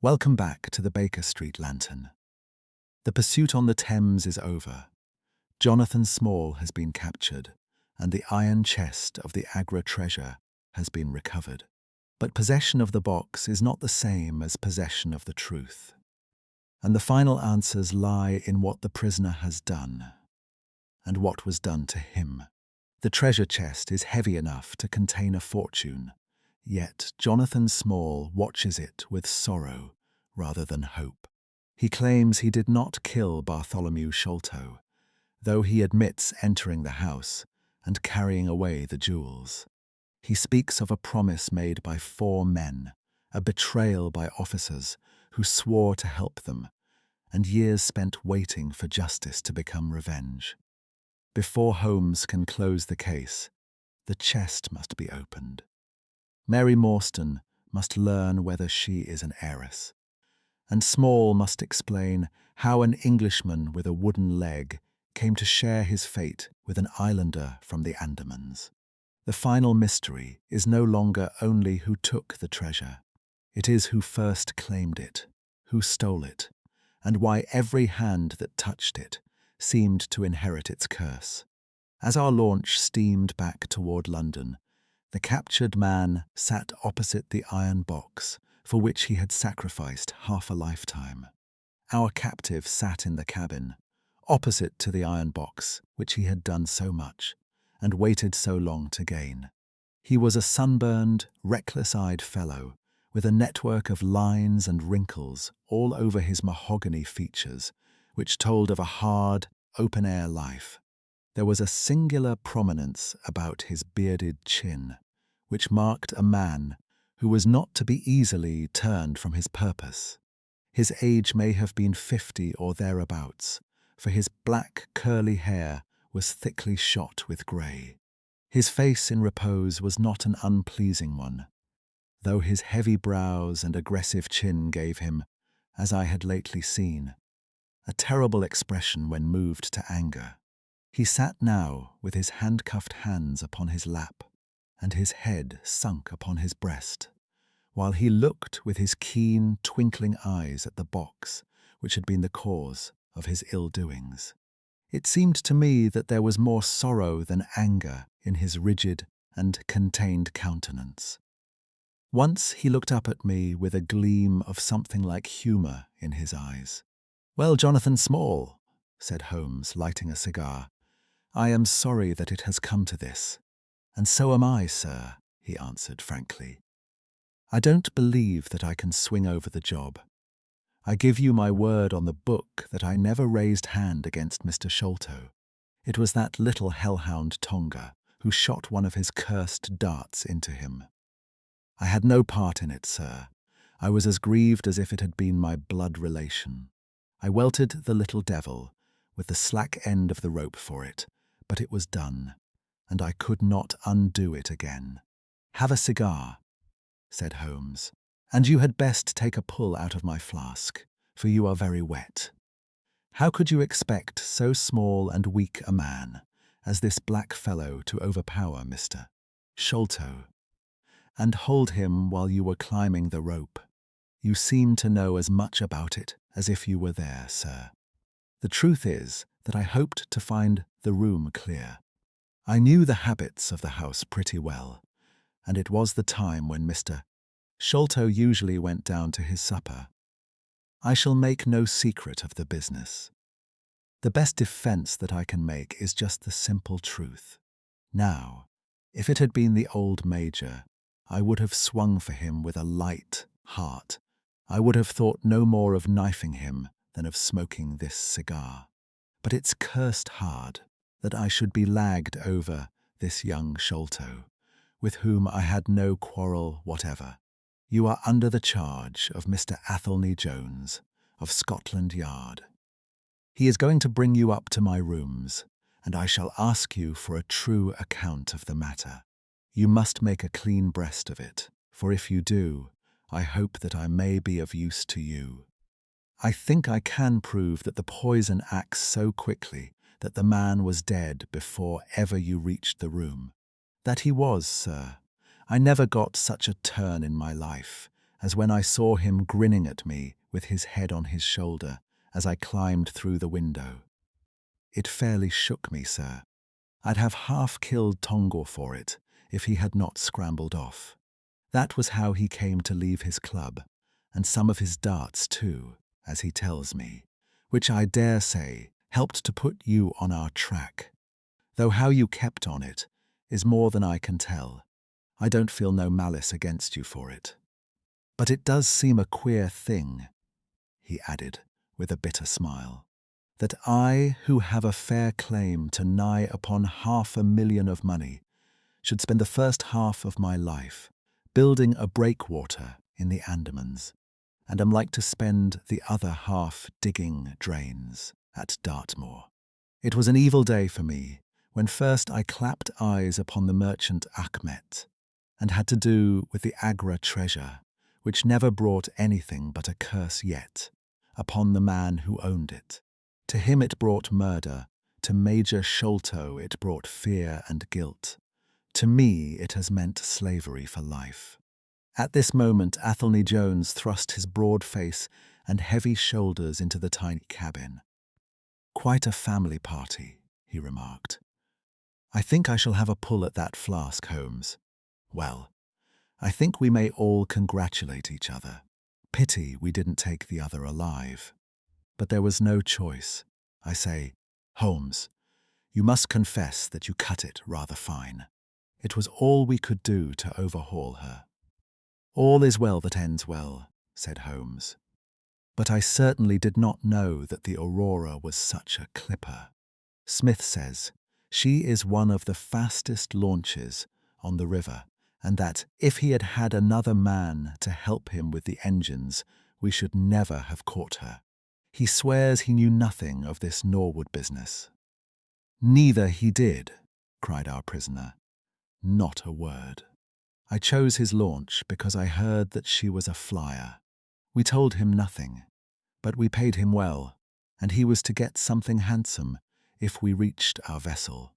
Welcome back to the Baker Street Lantern. The pursuit on the Thames is over. Jonathan Small has been captured, and the iron chest of the Agra treasure has been recovered. But possession of the box is not the same as possession of the truth. And the final answers lie in what the prisoner has done, and what was done to him. The treasure chest is heavy enough to contain a fortune, yet Jonathan Small watches it with sorrow rather than hope. He claims he did not kill Bartholomew Sholto, though he admits entering the house and carrying away the jewels. He speaks of a promise made by 4 men, a betrayal by officers who swore to help them, and years spent waiting for justice to become revenge. Before Holmes can close the case, the chest must be opened. Mary Morstan must learn whether she is an heiress, and Small must explain how an Englishman with a wooden leg came to share his fate with an islander from the Andamans. The final mystery is no longer only who took the treasure. It is who first claimed it, who stole it, and why every hand that touched it seemed to inherit its curse. As our launch steamed back toward London, the captured man sat opposite the iron box for which he had sacrificed half a lifetime. Our captive sat in the cabin, opposite to the iron box which he had done so much and waited so long to gain. He was a sunburned, reckless-eyed fellow with a network of lines and wrinkles all over his mahogany features, which told of a hard, open-air life. There was a singular prominence about his bearded chin, which marked a man who was not to be easily turned from his purpose. His age may have been 50 or thereabouts, for his black, curly hair was thickly shot with grey. His face in repose was not an unpleasing one, though his heavy brows and aggressive chin gave him, as I had lately seen, a terrible expression when moved to anger. He sat now with his handcuffed hands upon his lap and his head sunk upon his breast, while he looked with his keen, twinkling eyes at the box which had been the cause of his ill-doings. It seemed to me that there was more sorrow than anger in his rigid and contained countenance. Once he looked up at me with a gleam of something like humour in his eyes. "Well, Jonathan Small," said Holmes, lighting a cigar, "I am sorry that it has come to this." "And so am I, sir," he answered frankly. "I don't believe that I can swing over the job. I give you my word on the book that I never raised hand against Mr. Sholto. It was that little hellhound Tonga who shot one of his cursed darts into him. I had no part in it, sir. I was as grieved as if it had been my blood relation. I welted the little devil with the slack end of the rope for it, but it was done, and I could not undo it again." "Have a cigar," said Holmes, "and you had best take a pull out of my flask, for you are very wet. How could you expect so small and weak a man as this black fellow to overpower Mr. Sholto, and hold him while you were climbing the rope? You seem to know as much about it as if you were there, sir. The truth is that I hoped to find the room clear. I knew the habits of the house pretty well, and it was the time when Mr. Sholto usually went down to his supper. I shall make no secret of the business. The best defence that I can make is just the simple truth. Now, if it had been the old Major, I would have swung for him with a light heart. I would have thought no more of knifing him than of smoking this cigar. But it's cursed hard that I should be lagged over this young Sholto, with whom I had no quarrel whatever. You are under the charge of Mr. Athelney Jones of Scotland Yard. He is going to bring you up to my rooms, and I shall ask you for a true account of the matter. You must make a clean breast of it, for if you do, I hope that I may be of use to you. I think I can prove that the poison acts so quickly that the man was dead before ever you reached the room. That he was, sir. I never got such a turn in my life, as when I saw him grinning at me with his head on his shoulder as I climbed through the window. It fairly shook me, sir. I'd have half killed Tongor for it if he had not scrambled off. That was how he came to leave his club, and some of his darts too, as he tells me, which I dare say helped to put you on our track. Though how you kept on it is more than I can tell. I don't feel no malice against you for it. But it does seem a queer thing, he added with a bitter smile, that I, who have a fair claim to nigh upon 500,000 of money, should spend the first half of my life building a breakwater in the Andamans, and am like to spend the other half digging drains at Dartmoor. It was an evil day for me when first I clapped eyes upon the merchant Achmet, and had to do with the Agra treasure, which never brought anything but a curse yet, upon the man who owned it. To him it brought murder, to Major Sholto it brought fear and guilt. To me it has meant slavery for life. At this moment Athelney Jones thrust his broad face and heavy shoulders into the tiny cabin. "Quite a family party," he remarked. "I think I shall have a pull at that flask, Holmes. Well, I think we may all congratulate each other. Pity we didn't take the other alive. But there was no choice. I say, Holmes, you must confess that you cut it rather fine. It was all we could do to overhaul her." "All is well that ends well," said Holmes. "But I certainly did not know that the Aurora was such a clipper. Smith says she is one of the fastest launches on the river, and that if he had had another man to help him with the engines, we should never have caught her. He swears he knew nothing of this Norwood business." "Neither he did," cried our prisoner. "Not a word. I chose his launch because I heard that she was a flyer. We told him nothing, but we paid him well, and he was to get something handsome if we reached our vessel,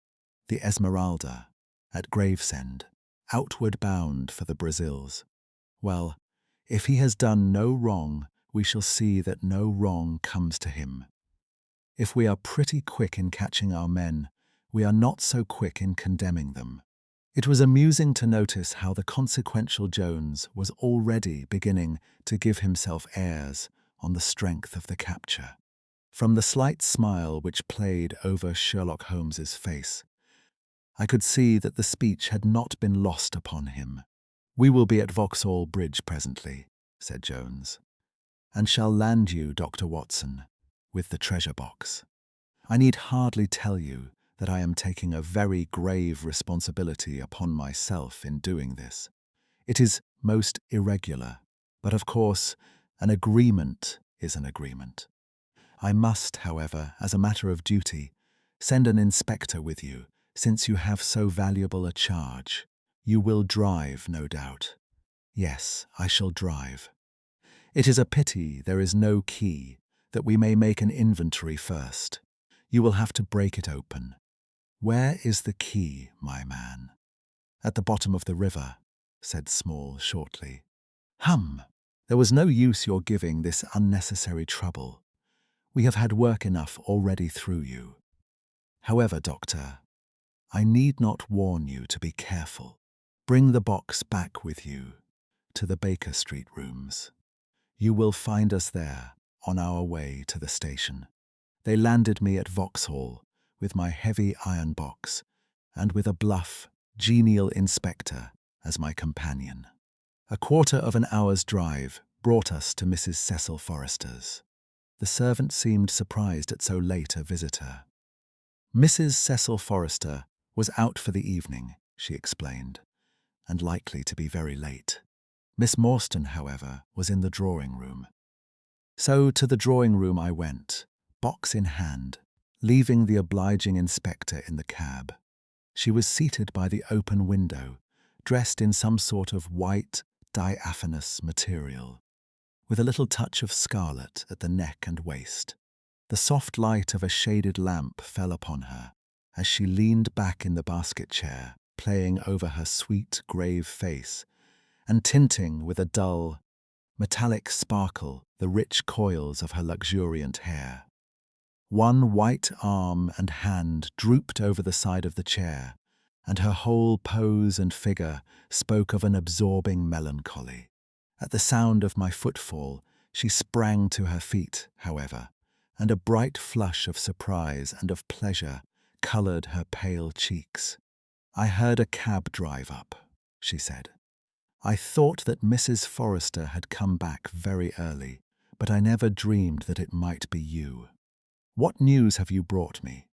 the Esmeralda, at Gravesend, outward bound for the Brazils. Well, if he has done no wrong, we shall see that no wrong comes to him. If we are pretty quick in catching our men, we are not so quick in condemning them." It was amusing to notice how the consequential Jones was already beginning to give himself airs on the strength of the capture. From the slight smile which played over Sherlock Holmes's face, I could see that the speech had not been lost upon him. "We will be at Vauxhall Bridge presently," said Jones, "and shall land you, Dr. Watson, with the treasure box. I need hardly tell you that I am taking a very grave responsibility upon myself in doing this. It is most irregular, but of course an agreement is an agreement. I must, however, as a matter of duty, send an inspector with you, since you have so valuable a charge. You will drive, no doubt." "Yes, I shall drive." "It is a pity there is no key, that we may make an inventory first. You will have to break it open." "Where is the key, my man?" "At the bottom of the river," said Small shortly. "Hum! There was no use your giving this unnecessary trouble. We have had work enough already through you. However, Doctor, I need not warn you to be careful. Bring the box back with you to the Baker Street rooms. You will find us there on our way to the station." They landed me at Vauxhall with my heavy iron box and with a bluff, genial inspector as my companion. A quarter of an hour's drive brought us to Mrs. Cecil Forrester's. The servant seemed surprised at so late a visitor. Mrs. Cecil Forrester was out for the evening, she explained, and likely to be very late. Miss Morstan, however, was in the drawing-room. So to the drawing-room I went, box in hand, leaving the obliging inspector in the cab. She was seated by the open window, dressed in some sort of white, diaphanous material, with a little touch of scarlet at the neck and waist. The soft light of a shaded lamp fell upon her as she leaned back in the basket chair, playing over her sweet, grave face and tinting with a dull, metallic sparkle the rich coils of her luxuriant hair. One white arm and hand drooped over the side of the chair, and her whole pose and figure spoke of an absorbing melancholy. At the sound of my footfall, she sprang to her feet, however, and a bright flush of surprise and of pleasure coloured her pale cheeks. "I heard a cab drive up," she said. "I thought that Mrs. Forrester had come back very early, but I never dreamed that it might be you. What news have you brought me?"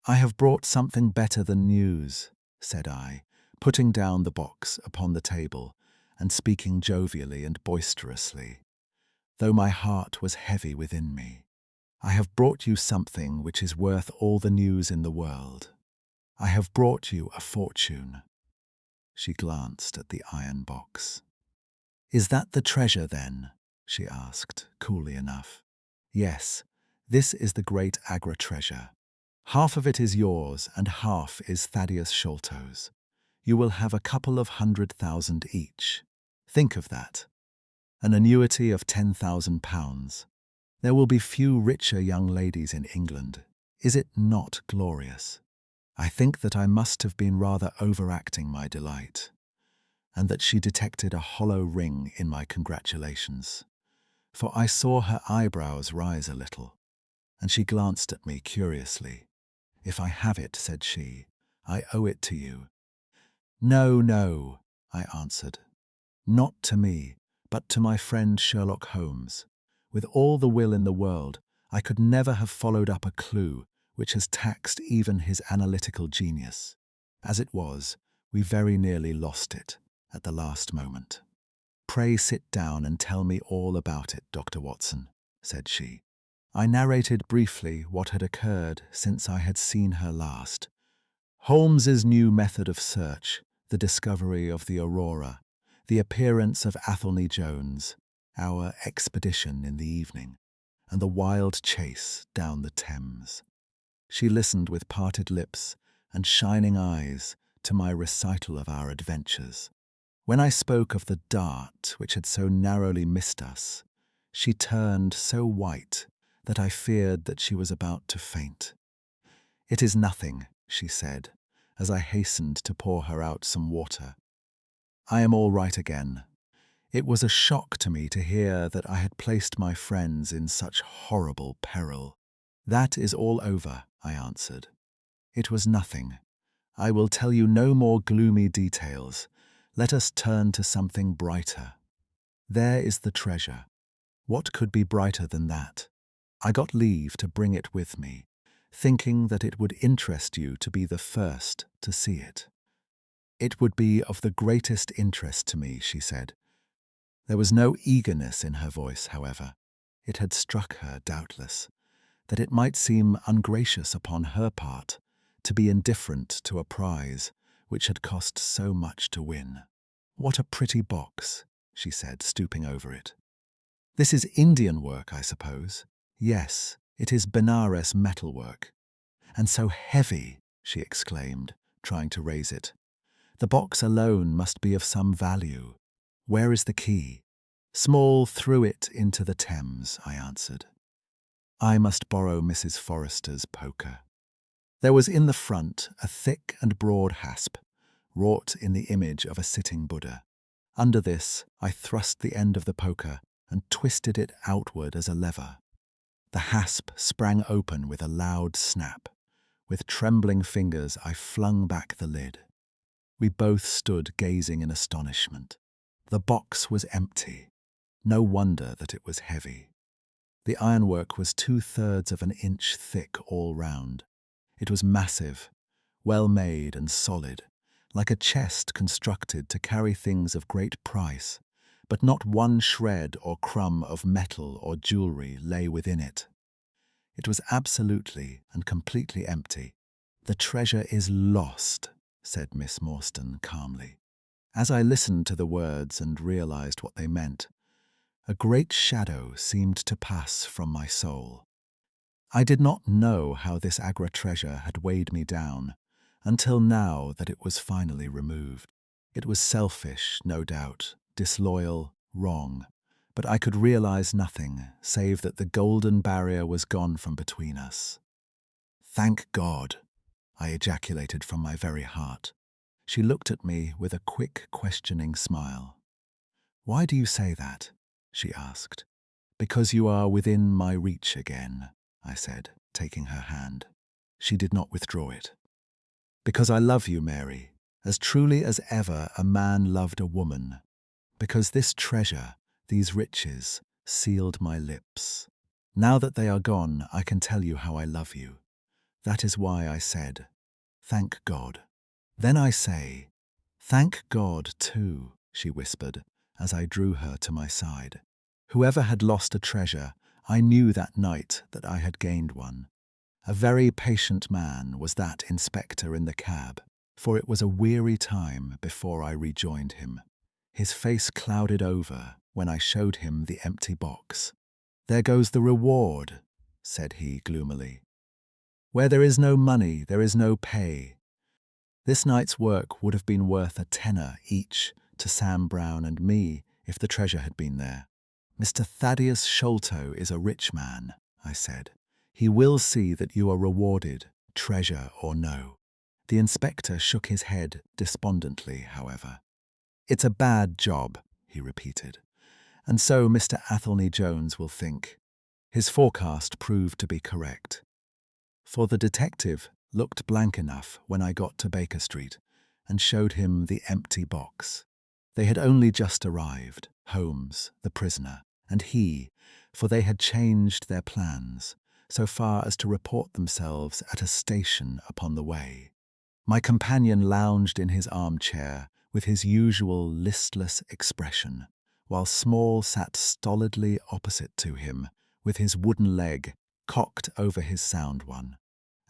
"I have brought something better than news," said I, putting down the box upon the table and speaking jovially and boisterously, though my heart was heavy within me. "I have brought you something which is worth all the news in the world. I have brought you a fortune." She glanced at the iron box. "Is that the treasure, then?" she asked, coolly enough. "Yes, this is the great Agra treasure. Half of it is yours and half is Thaddeus Sholto's. You will have a couple of £100,000 each. Think of that. An annuity of £10,000. There will be few richer young ladies in England. Is it not glorious?" I think that I must have been rather overacting my delight, and that she detected a hollow ring in my congratulations, for I saw her eyebrows rise a little, and she glanced at me curiously. "If I have it," said she, "I owe it to you." "No, no," I answered. "Not to me, but to my friend Sherlock Holmes. With all the will in the world, I could never have followed up a clue which has taxed even his analytical genius. As it was, we very nearly lost it at the last moment." "Pray sit down and tell me all about it, Dr. Watson," said she. I narrated briefly what had occurred since I had seen her last. Holmes's new method of search, the discovery of the Aurora, the appearance of Athelney Jones, our expedition in the evening, and the wild chase down the Thames. She listened with parted lips and shining eyes to my recital of our adventures. When I spoke of the dart which had so narrowly missed us, she turned so white that I feared that she was about to faint. "It is nothing," she said, as I hastened to pour her out some water. "I am all right again. It was a shock to me to hear that I had placed my friends in such horrible peril." "That is all over," I answered. "It was nothing. I will tell you no more gloomy details. Let us turn to something brighter. There is the treasure. What could be brighter than that? I got leave to bring it with me, thinking that it would interest you to be the first to see it." "It would be of the greatest interest to me," she said. There was no eagerness in her voice, however. It had struck her, doubtless, that it might seem ungracious upon her part to be indifferent to a prize which had cost so much to win. "What a pretty box," she said, stooping over it. "This is Indian work, I suppose?" "Yes, it is Benares metalwork." "And so heavy," she exclaimed, trying to raise it. "The box alone must be of some value. Where is the key?" "Small threw it into the Thames," I answered. "I must borrow Mrs. Forrester's poker." There was in the front a thick and broad hasp, wrought in the image of a sitting Buddha. Under this, I thrust the end of the poker and twisted it outward as a lever. The hasp sprang open with a loud snap. With trembling fingers, I flung back the lid. We both stood gazing in astonishment. The box was empty. No wonder that it was heavy. The ironwork was 2/3 of an inch thick all round. It was massive, well made and solid, like a chest constructed to carry things of great price, but not one shred or crumb of metal or jewellery lay within it. It was absolutely and completely empty. "The treasure is lost," said Miss Morstan calmly. As I listened to the words and realized what they meant, a great shadow seemed to pass from my soul. I did not know how this Agra treasure had weighed me down until now that it was finally removed. It was selfish, no doubt, disloyal, wrong, but I could realize nothing save that the golden barrier was gone from between us. "Thank God," I ejaculated from my very heart. She looked at me with a quick, questioning smile. "Why do you say that?" she asked. "Because you are within my reach again," I said, taking her hand. She did not withdraw it. "Because I love you, Mary, as truly as ever a man loved a woman. Because this treasure, these riches, sealed my lips. Now that they are gone, I can tell you how I love you. That is why I said, 'Thank God.' Then I say, 'Thank God too,'" she whispered, as I drew her to my side. Whoever had lost a treasure, I knew that night that I had gained one. A very patient man was that inspector in the cab, for it was a weary time before I rejoined him. His face clouded over when I showed him the empty box. "There goes the reward," said he gloomily. "Where there is no money, there is no pay. This night's work would have been worth a tenner each to Sam Brown and me if the treasure had been there." "Mr. Thaddeus Sholto is a rich man," I said. "He will see that you are rewarded, treasure or no." The inspector shook his head despondently, however. "It's a bad job," he repeated, "and so Mr. Athelney Jones will think." His forecast proved to be correct. For the detective looked blank enough when I got to Baker Street and showed him the empty box. They had only just arrived, Holmes, the prisoner, and he, for they had changed their plans, so far as to report themselves at a station upon the way. My companion lounged in his armchair with his usual listless expression, while Small sat stolidly opposite to him with his wooden leg cocked over his sound one.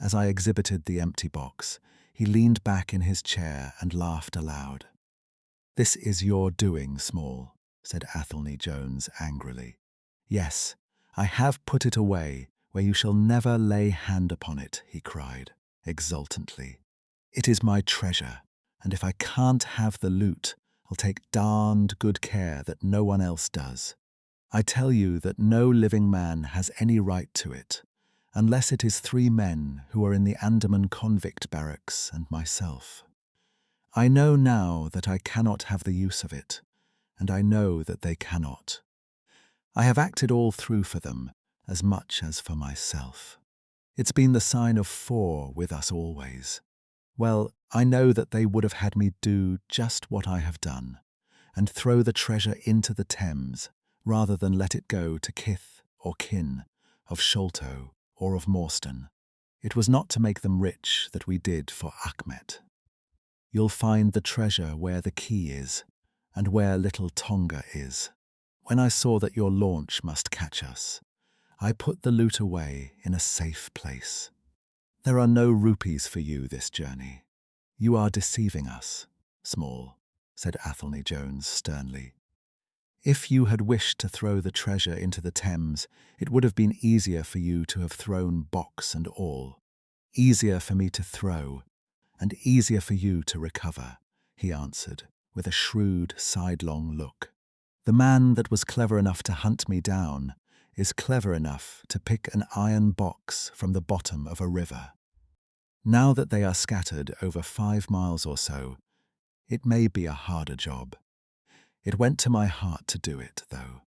As I exhibited the empty box, he leaned back in his chair and laughed aloud. "This is your doing, Small," said Athelney Jones angrily. "Yes, I have put it away where you shall never lay hand upon it," he cried, exultantly. "It is my treasure, and if I can't have the loot, I'll take darned good care that no one else does. I tell you that no living man has any right to it, unless it is 3 men who are in the Andaman convict barracks and myself. I know now that I cannot have the use of it, and I know that they cannot. I have acted all through for them, as much as for myself. It's been the sign of 4 with us always. Well, I know that they would have had me do just what I have done, and throw the treasure into the Thames, rather than let it go to kith or kin of Sholto or of Morstan. It was not to make them rich that we did for Achmet. You'll find the treasure where the key is, and where little Tonga is. When I saw that your launch must catch us, I put the loot away in a safe place. There are no rupees for you this journey. You are deceiving us, Small," said Athelney Jones sternly. "If you had wished to throw the treasure into the Thames, it would have been easier for you to have thrown box and all. Easier for me to throw, and easier for you to recover," he answered, with a shrewd, sidelong look. "The man that was clever enough to hunt me down is clever enough to pick an iron box from the bottom of a river. Now that they are scattered over 5 miles or so, it may be a harder job. It went to my heart to do it, though.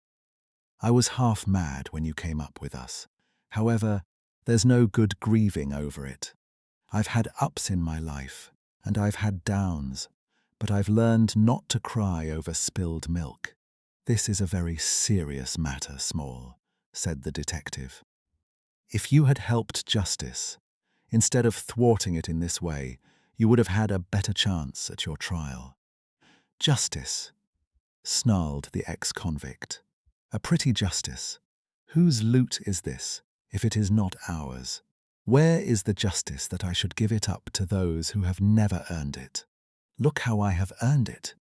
I was half mad when you came up with us. However, there's no good grieving over it. I've had ups in my life, and I've had downs, but I've learned not to cry over spilled milk. This is a very serious matter, Small," said the detective. "If you had helped justice, instead of thwarting it in this way, you would have had a better chance at your trial." "Justice," snarled the ex-convict. "A pretty justice. Whose loot is this, if it is not ours? Where is the justice that I should give it up to those who have never earned it? Look how I have earned it.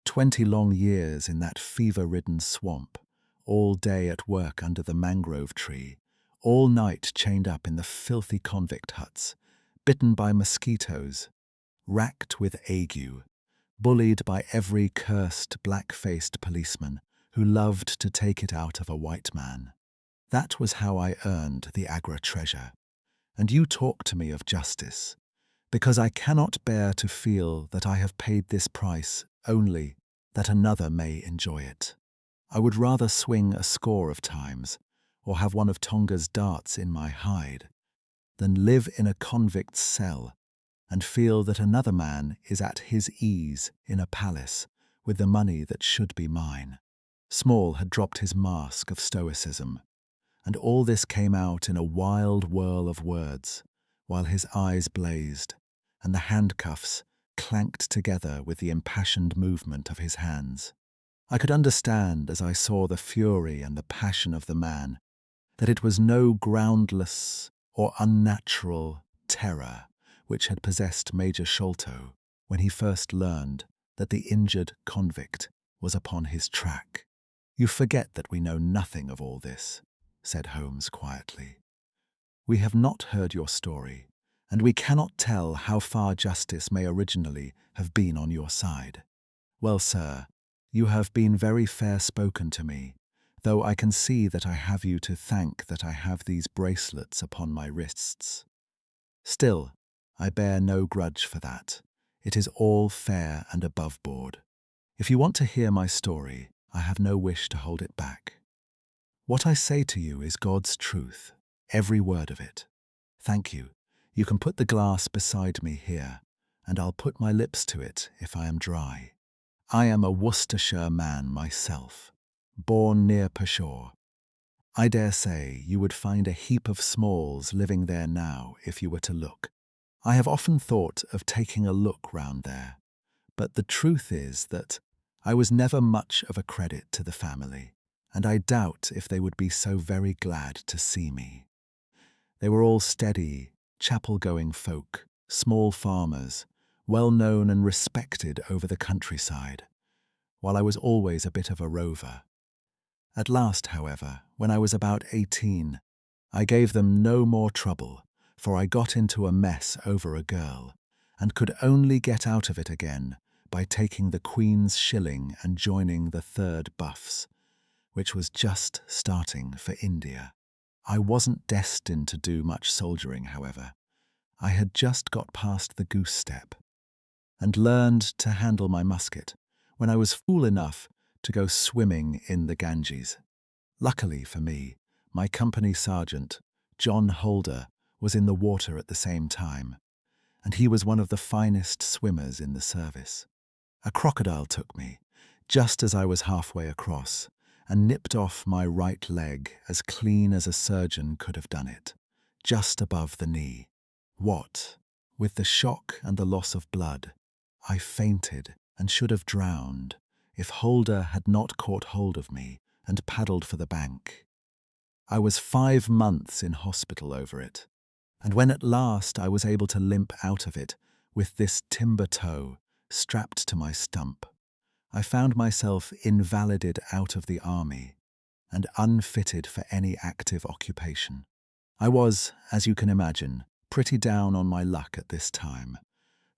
20 long years in that fever-ridden swamp, all day at work under the mangrove tree, all night chained up in the filthy convict huts, bitten by mosquitoes, racked with ague, bullied by every cursed black-faced policeman who loved to take it out of a white man. That was how I earned the Agra treasure. And you talk to me of justice, because I cannot bear to feel that I have paid this price only that another may enjoy it. I would rather swing a score of times, or have one of Tonga's darts in my hide, than live in a convict's cell and feel that another man is at his ease in a palace with the money that should be mine. Small had dropped his mask of stoicism, and all this came out in a wild whirl of words, while his eyes blazed, and the handcuffs clanked together with the impassioned movement of his hands. I could understand, as I saw the fury and the passion of the man, that it was no groundless or unnatural terror which had possessed Major Sholto when he first learned that the injured convict was upon his track. "You forget that we know nothing of all this," said Holmes quietly. "We have not heard your story, and we cannot tell how far justice may originally have been on your side. Well, sir, you have been very fair-spoken to me, though I can see that I have you to thank that I have these bracelets upon my wrists. Still, I bear no grudge for that. It is all fair and above board. If you want to hear my story, I have no wish to hold it back. What I say to you is God's truth, every word of it. Thank you. You can put the glass beside me here, and I'll put my lips to it if I am dry. I am a Worcestershire man myself, born near Peshawar. I dare say you would find a heap of Smalls living there now if you were to look. I have often thought of taking a look round there, but the truth is that I was never much of a credit to the family, and I doubt if they would be so very glad to see me. They were all steady, chapel-going folk, small farmers, well known and respected over the countryside, while I was always a bit of a rover. At last, however, when I was about 18, I gave them no more trouble, for I got into a mess over a girl, and could only get out of it again by taking the Queen's shilling and joining the 3rd Buffs, which was just starting for India. I wasn't destined to do much soldiering, however. I had just got past the goose step, and learned to handle my musket when I was fool enough to go swimming in the Ganges. Luckily for me, my company sergeant, John Holder, was in the water at the same time, and he was one of the finest swimmers in the service. A crocodile took me, just as I was halfway across, and nipped off my right leg as clean as a surgeon could have done it, just above the knee. What, with the shock and the loss of blood, I fainted and should have drowned if Holder had not caught hold of me and paddled for the bank. I was 5 months in hospital over it, and when at last I was able to limp out of it with this timber toe strapped to my stump, I found myself invalided out of the army and unfitted for any active occupation. I was, as you can imagine, pretty down on my luck at this time,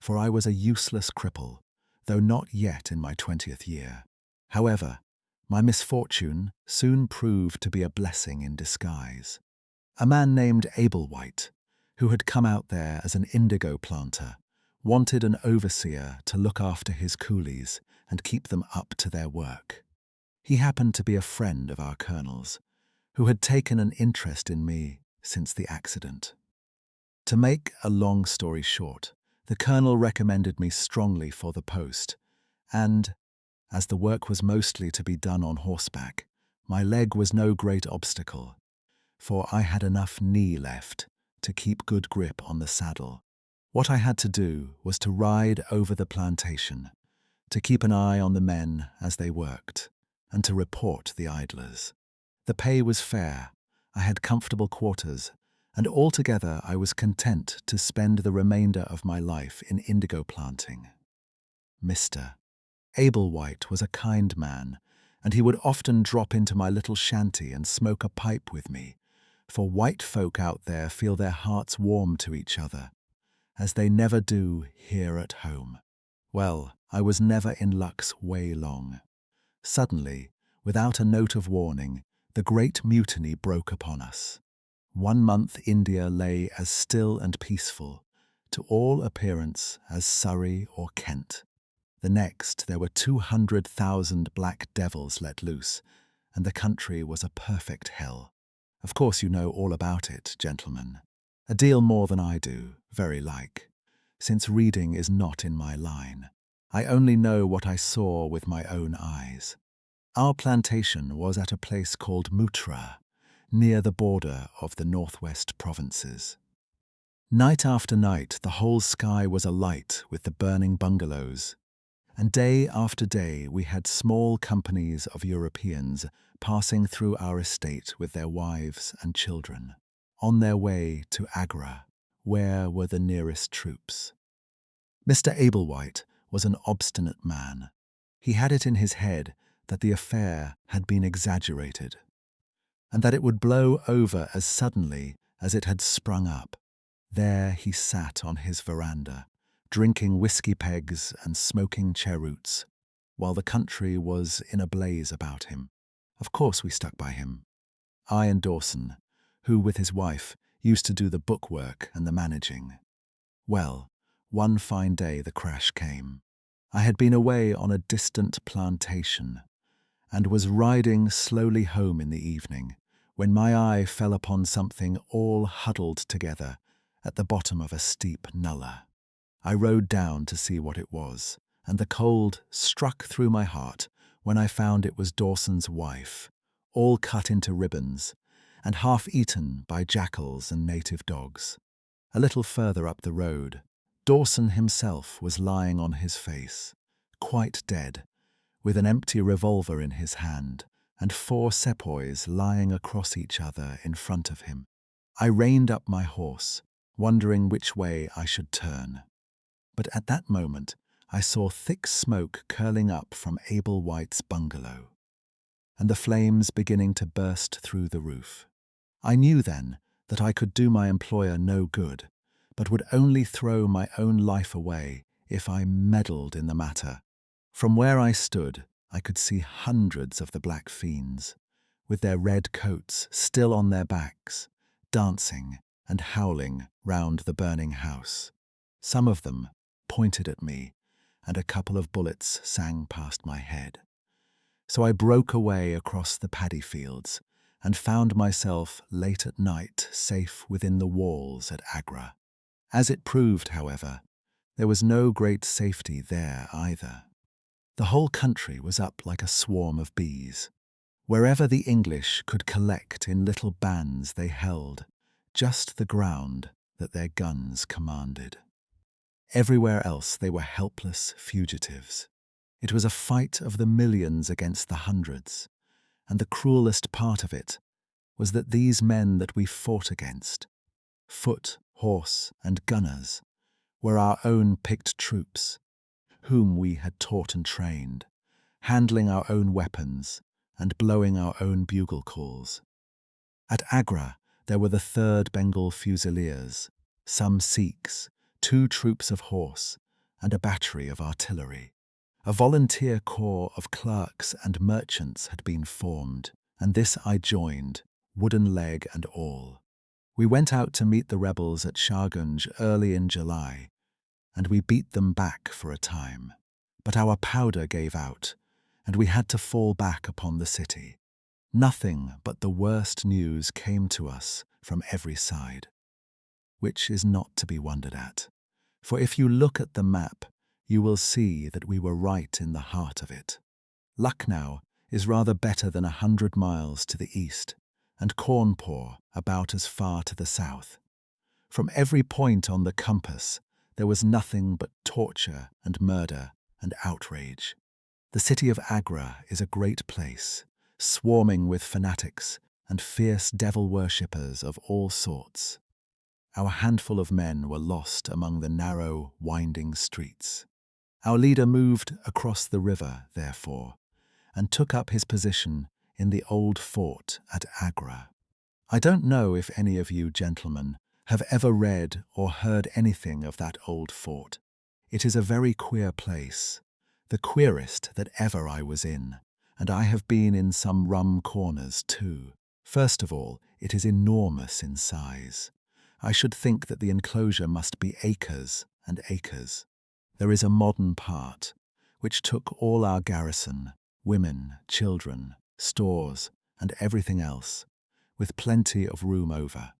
for I was a useless cripple, though not yet in my 20th year. However, my misfortune soon proved to be a blessing in disguise. A man named Ablewhite, who had come out there as an indigo planter, wanted an overseer to look after his coolies and keep them up to their work. He happened to be a friend of our colonel's, who had taken an interest in me since the accident. To make a long story short, the colonel recommended me strongly for the post, and, as the work was mostly to be done on horseback, my leg was no great obstacle, for I had enough knee left to keep good grip on the saddle. What I had to do was to ride over the plantation, to keep an eye on the men as they worked, and to report the idlers. The pay was fair, I had comfortable quarters, and altogether I was content to spend the remainder of my life in indigo planting. Mr. Ablewhite was a kind man, and he would often drop into my little shanty and smoke a pipe with me, for white folk out there feel their hearts warm to each other, as they never do here at home. Well, I was never in luck's way long. Suddenly, Without a note of warning, the Great Mutiny broke upon us. 1 month India lay as still and peaceful, to all appearance as Surrey or Kent. The next, there were 200,000 black devils let loose, and the country was a perfect hell. Of course you know all about it, gentlemen. A deal more than I do, very like, since reading is not in my line. I only know what I saw with my own eyes. Our plantation was at a place called Mutra, near the border of the northwest provinces. Night after night, the whole sky was alight with the burning bungalows, and day after day we had small companies of Europeans passing through our estate with their wives and children, on their way to Agra, where were the nearest troops. Mr. Ablewhite was an obstinate man. He had it in his head that the affair had been exaggerated, and that it would blow over as suddenly as it had sprung up. There he sat on his veranda, drinking whiskey pegs and smoking cheroots, while the country was in a blaze about him. Of course we stuck by him. I and Dawson, who with his wife used to do the bookwork and the managing. Well, one fine day the crash came. I had been away on a distant plantation, and was riding slowly home in the evening, when my eye fell upon something all huddled together at the bottom of a steep nullah. I rode down to see what it was, and the cold struck through my heart when I found it was Dawson's wife, all cut into ribbons, and half eaten by jackals and native dogs. A little further up the road, Dawson himself was lying on his face, quite dead, with an empty revolver in his hand and 4 sepoys lying across each other in front of him. I reined up my horse, wondering which way I should turn. But at that moment I saw thick smoke curling up from Ablewhite's bungalow, and the flames beginning to burst through the roof. I knew then that I could do my employer no good, but would only throw my own life away if I meddled in the matter. From where I stood, I could see hundreds of the black fiends, with their red coats still on their backs, dancing and howling round the burning house. Some of them pointed at me, and a couple of bullets sang past my head. So I broke away across the paddy fields and found myself late at night safe within the walls at Agra. As it proved, however, there was no great safety there either. The whole country was up like a swarm of bees. Wherever the English could collect in little bands they held just the ground that their guns commanded. Everywhere else they were helpless fugitives. It was a fight of the millions against the hundreds, and the cruelest part of it was that these men that we fought against, foot, horse, and gunners, were our own picked troops, whom we had taught and trained, handling our own weapons and blowing our own bugle calls. At Agra there were the 3rd Bengal Fusiliers, some Sikhs, 2 troops of horse, and a battery of artillery. A volunteer corps of clerks and merchants had been formed, and this I joined, wooden leg and all. We went out to meet the rebels at Shahgunj early in July, and we beat them back for a time. But our powder gave out, and we had to fall back upon the city. Nothing but the worst news came to us from every side, which is not to be wondered at, for if you look at the map, you will see that we were right in the heart of it. Lucknow is rather better than 100 miles to the east, and Cawnpore about as far to the south. From every point on the compass, there was nothing but torture and murder and outrage. The city of Agra is a great place, swarming with fanatics and fierce devil worshippers of all sorts. Our handful of men were lost among the narrow, winding streets. Our leader moved across the river, therefore, and took up his position in the old fort at Agra. I don't know if any of you gentlemen have ever read or heard anything of that old fort. It is a very queer place, the queerest that ever I was in, and I have been in some rum corners too. First of all, it is enormous in size. I should think that the enclosure must be acres and acres. There is a modern part, which took all our garrison, women, children, stores, and everything else, with plenty of room over.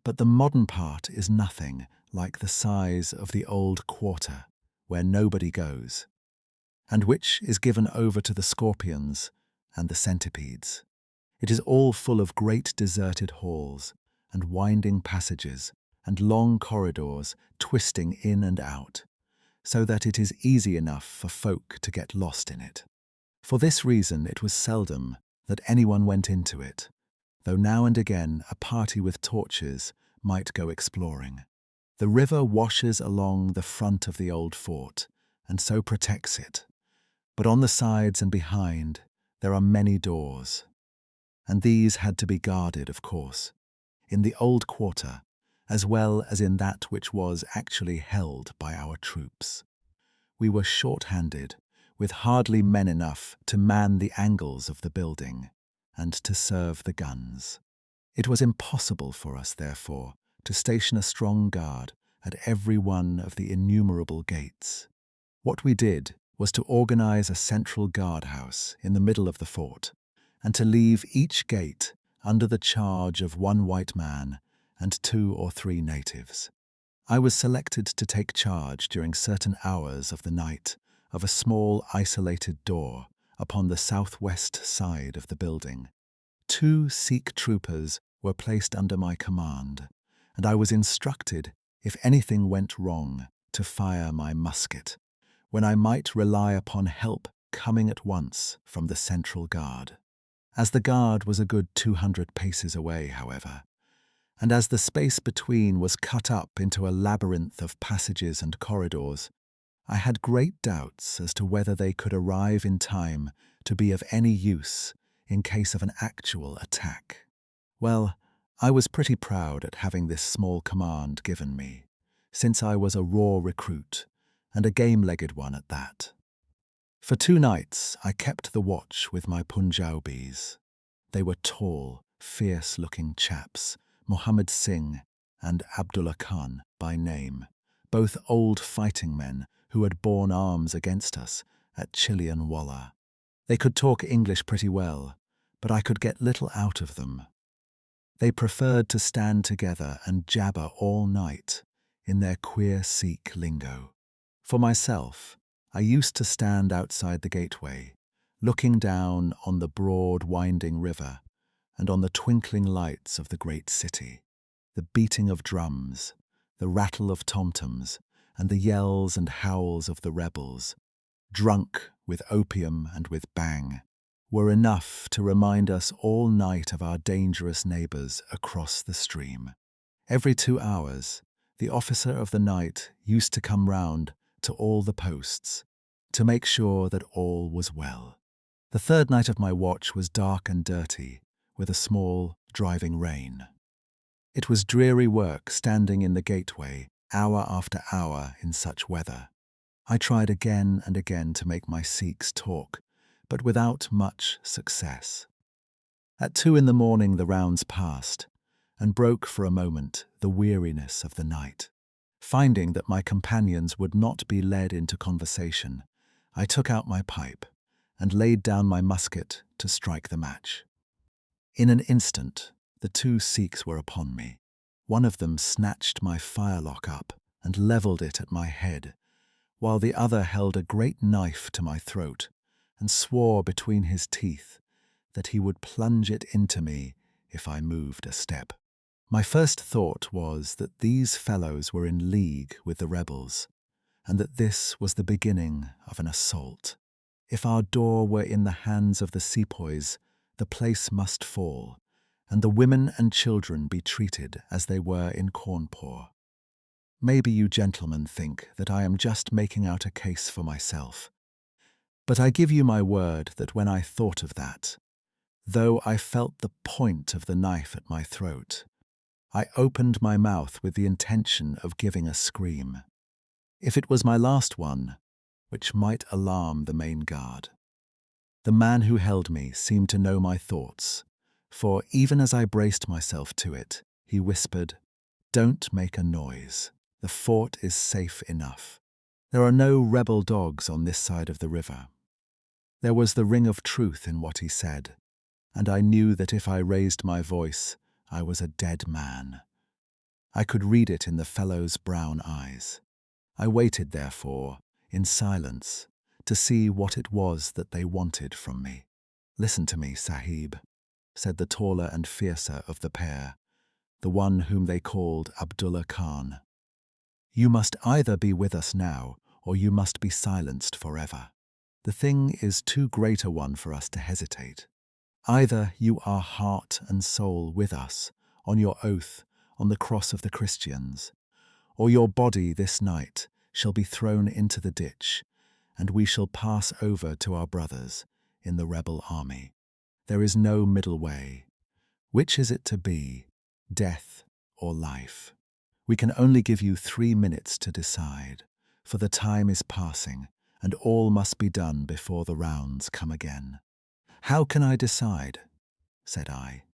But the modern part is nothing like the size of the old quarter, where nobody goes, and which is given over to the scorpions and the centipedes. It is all full of great deserted halls, and winding passages, and long corridors twisting in and out, so that it is easy enough for folk to get lost in it. For this reason it was seldom that anyone went into it, though now and again a party with torches might go exploring. The river washes along the front of the old fort, and so protects it. But on the sides and behind there are many doors, and these had to be guarded, of course, in the old quarter, as well as in that which was actually held by our troops. We were short-handed, with hardly men enough to man the angles of the building and to serve the guns. It was impossible for us, therefore, to station a strong guard at every one of the innumerable gates. What we did was to organize a central guardhouse in the middle of the fort, and to leave each gate under the charge of one white man and 2 or 3 natives. I was selected to take charge during certain hours of the night of a small isolated door upon the southwest side of the building. 2 Sikh troopers were placed under my command, and I was instructed, if anything went wrong, to fire my musket, when I might rely upon help coming at once from the central guard. As the guard was a good 200 paces away, however, and as the space between was cut up into a labyrinth of passages and corridors, I had great doubts as to whether they could arrive in time to be of any use in case of an actual attack. Well, I was pretty proud at having this small command given me, since I was a raw recruit, and a game-legged one at that. For 2 nights I kept the watch with my Punjabis. They were tall, fierce-looking chaps, Muhammad Singh and Abdullah Khan by name, both old fighting men who had borne arms against us at Chilianwala. They could talk English pretty well, but I could get little out of them. They preferred to stand together and jabber all night in their queer Sikh lingo. For myself, I used to stand outside the gateway, looking down on the broad, winding river and on the twinkling lights of the great city, the beating of drums, the rattle of tom-toms, and the yells and howls of the rebels, drunk with opium and with bang, were enough to remind us all night of our dangerous neighbours across the stream. Every 2 hours, the officer of the night used to come round to all the posts to make sure that all was well. The 3rd night of my watch was dark and dirty, with a small, driving rain. It was dreary work standing in the gateway, hour after hour in such weather. I tried again and again to make my Sikhs talk, but without much success. At 2 in the morning the rounds passed, and broke for a moment the weariness of the night. Finding that my companions would not be led into conversation, I took out my pipe and laid down my musket to strike the match. In an instant, the 2 Sikhs were upon me. One of them snatched my firelock up and levelled it at my head, while the other held a great knife to my throat and swore between his teeth that he would plunge it into me if I moved a step. My first thought was that these fellows were in league with the rebels, and that this was the beginning of an assault. If our door were in the hands of the sepoys, the place must fall, and the women and children be treated as they were in Cawnpore. Maybe you gentlemen think that I am just making out a case for myself, but I give you my word that when I thought of that, though I felt the point of the knife at my throat, I opened my mouth with the intention of giving a scream. If it was my last one, which might alarm the main guard. The man who held me seemed to know my thoughts, for even as I braced myself to it, he whispered, "Don't make a noise. The fort is safe enough. There are no rebel dogs on this side of the river." There was the ring of truth in what he said, and I knew that if I raised my voice, I was a dead man. I could read it in the fellow's brown eyes. I waited, therefore, in silence, to see what it was that they wanted from me. "Listen to me, Sahib," said the taller and fiercer of the pair, the one whom they called Abdullah Khan. "You must either be with us now, or you must be silenced forever. The thing is too great a one for us to hesitate. Either you are heart and soul with us, on your oath, on the cross of the Christians, or your body this night shall be thrown into the ditch, and we shall pass over to our brothers in the rebel army. There is no middle way. Which is it to be, death or life? We can only give you 3 minutes to decide, for the time is passing, and all must be done before the rounds come again." "How can I decide?" said I.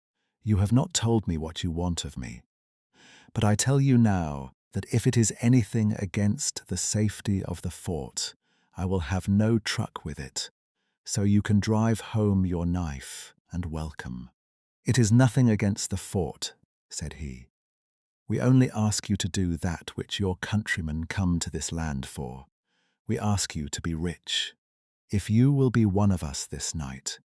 "You have not told me what you want of me. But I tell you now that if it is anything against the safety of the fort, I will have no truck with it, so you can drive home your knife and welcome." "It is nothing against the fort," said he. "We only ask you to do that which your countrymen come to this land for. We ask you to be rich. If you will be one of us this night,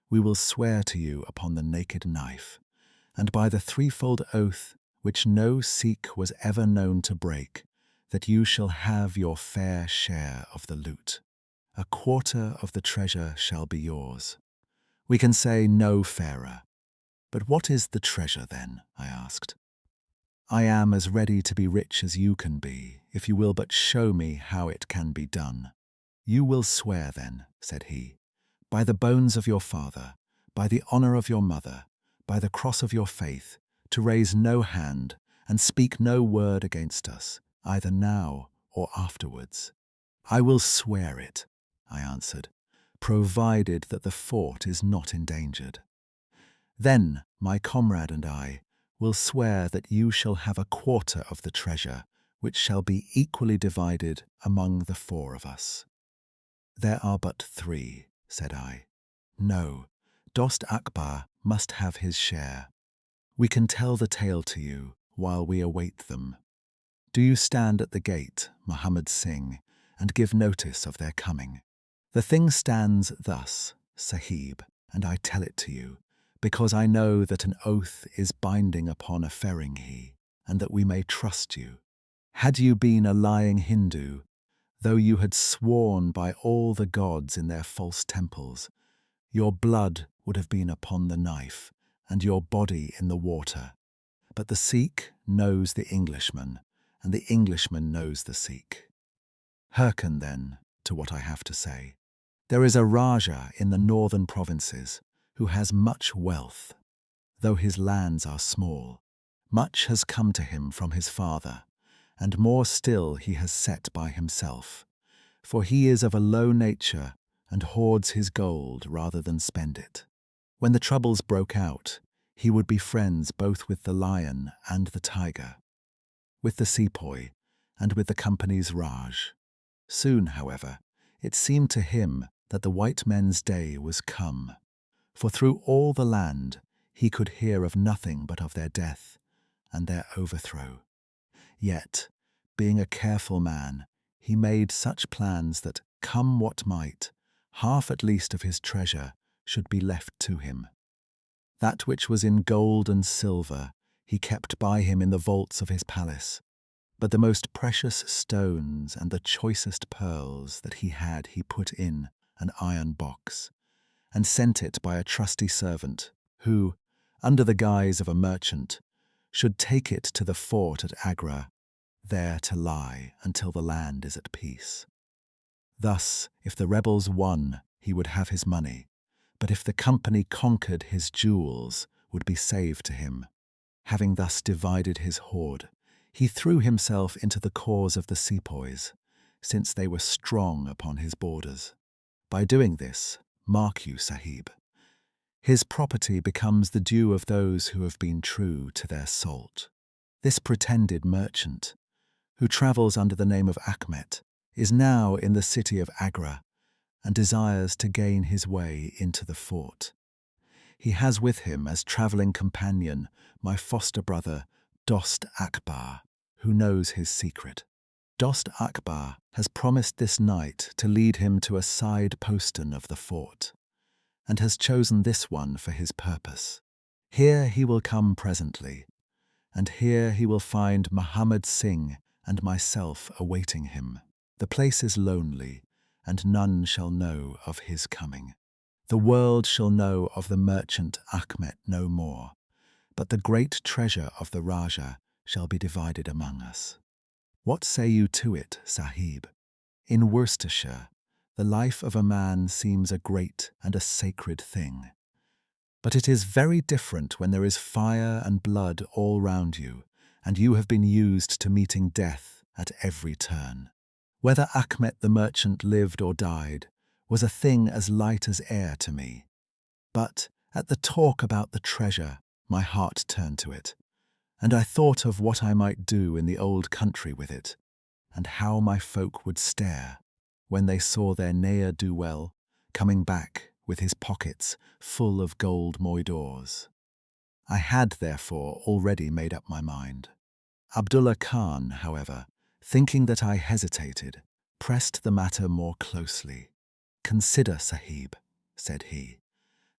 we will swear to you upon the naked knife, and by the threefold oath which no Sikh was ever known to break, that you shall have your fair share of the loot. A quarter of the treasure shall be yours. We can say no fairer. But what is the treasure then?" I asked. "I am as ready to be rich as you can be, if you will but show me how it can be done." "You will swear then," said he, "by the bones of your father, by the honor of your mother, by the cross of your faith, to raise no hand and speak no word against us, either now or afterwards." "I will swear it," I answered, "provided that the fort is not endangered. Then my comrade and I will swear that you shall have a quarter of the treasure, which shall be equally divided among the 4 of us." "There are but 3, said I. "No, Dost Akbar must have his share. We can tell the tale to you while we await them. Do you stand at the gate, Muhammad Singh, and give notice of their coming. The thing stands thus, Sahib, and I tell it to you, because I know that an oath is binding upon a Feringhi, and that we may trust you. Had you been a lying Hindu, though you had sworn by all the gods in their false temples, your blood would have been upon the knife, and your body in the water. But the Sikh knows the Englishman, and the Englishman knows the Sikh. Hearken, then, to what I have to say. There is a Raja in the northern provinces who has much wealth. Though his lands are small, much has come to him from his father, and more still he has set by himself. For he is of a low nature and hoards his gold rather than spend it. When the troubles broke out, he would be friends both with the lion and the tiger, with the sepoy and with the company's Raj. Soon, however, it seemed to him that the white men's day was come, for through all the land he could hear of nothing but of their death and their overthrow. Yet, being a careful man, he made such plans that, come what might, half at least of his treasure should be left to him. That which was in gold and silver he kept by him in the vaults of his palace, but the most precious stones and the choicest pearls that he had he put in an iron box, and sent it by a trusty servant who, under the guise of a merchant, should take it to the fort at Agra, there to lie until the land is at peace. Thus, if the rebels won, he would have his money, but if the company conquered, his jewels would be saved to him. Having thus divided his hoard, he threw himself into the cause of the sepoys, since they were strong upon his borders. By doing this, Mark you, Sahib. His property becomes the due of those who have been true to their salt. This pretended merchant, who travels under the name of Achmet, is now in the city of Agra and desires to gain his way into the fort. He has with him as travelling companion my foster brother, Dost Akbar, who knows his secret. Dost Akbar has promised this night to lead him to a side postern of the fort, and has chosen this one for his purpose. Here he will come presently, and here he will find Muhammad Singh and myself awaiting him. The place is lonely, and none shall know of his coming. The world shall know of the merchant Achmet no more, but the great treasure of the Raja shall be divided among us. What say you to it, Sahib? In Worcestershire, the life of a man seems a great and a sacred thing. But it is very different when there is fire and blood all round you, and you have been used to meeting death at every turn. Whether Achmet the merchant lived or died was a thing as light as air to me. But at the talk about the treasure, my heart turned to it, and I thought of what I might do in the old country with it, and how my folk would stare when they saw their ne'er-do-well coming back with his pockets full of gold moidores. I had, therefore, already made up my mind. Abdullah Khan, however, thinking that I hesitated, pressed the matter more closely. "Consider, Sahib," said he,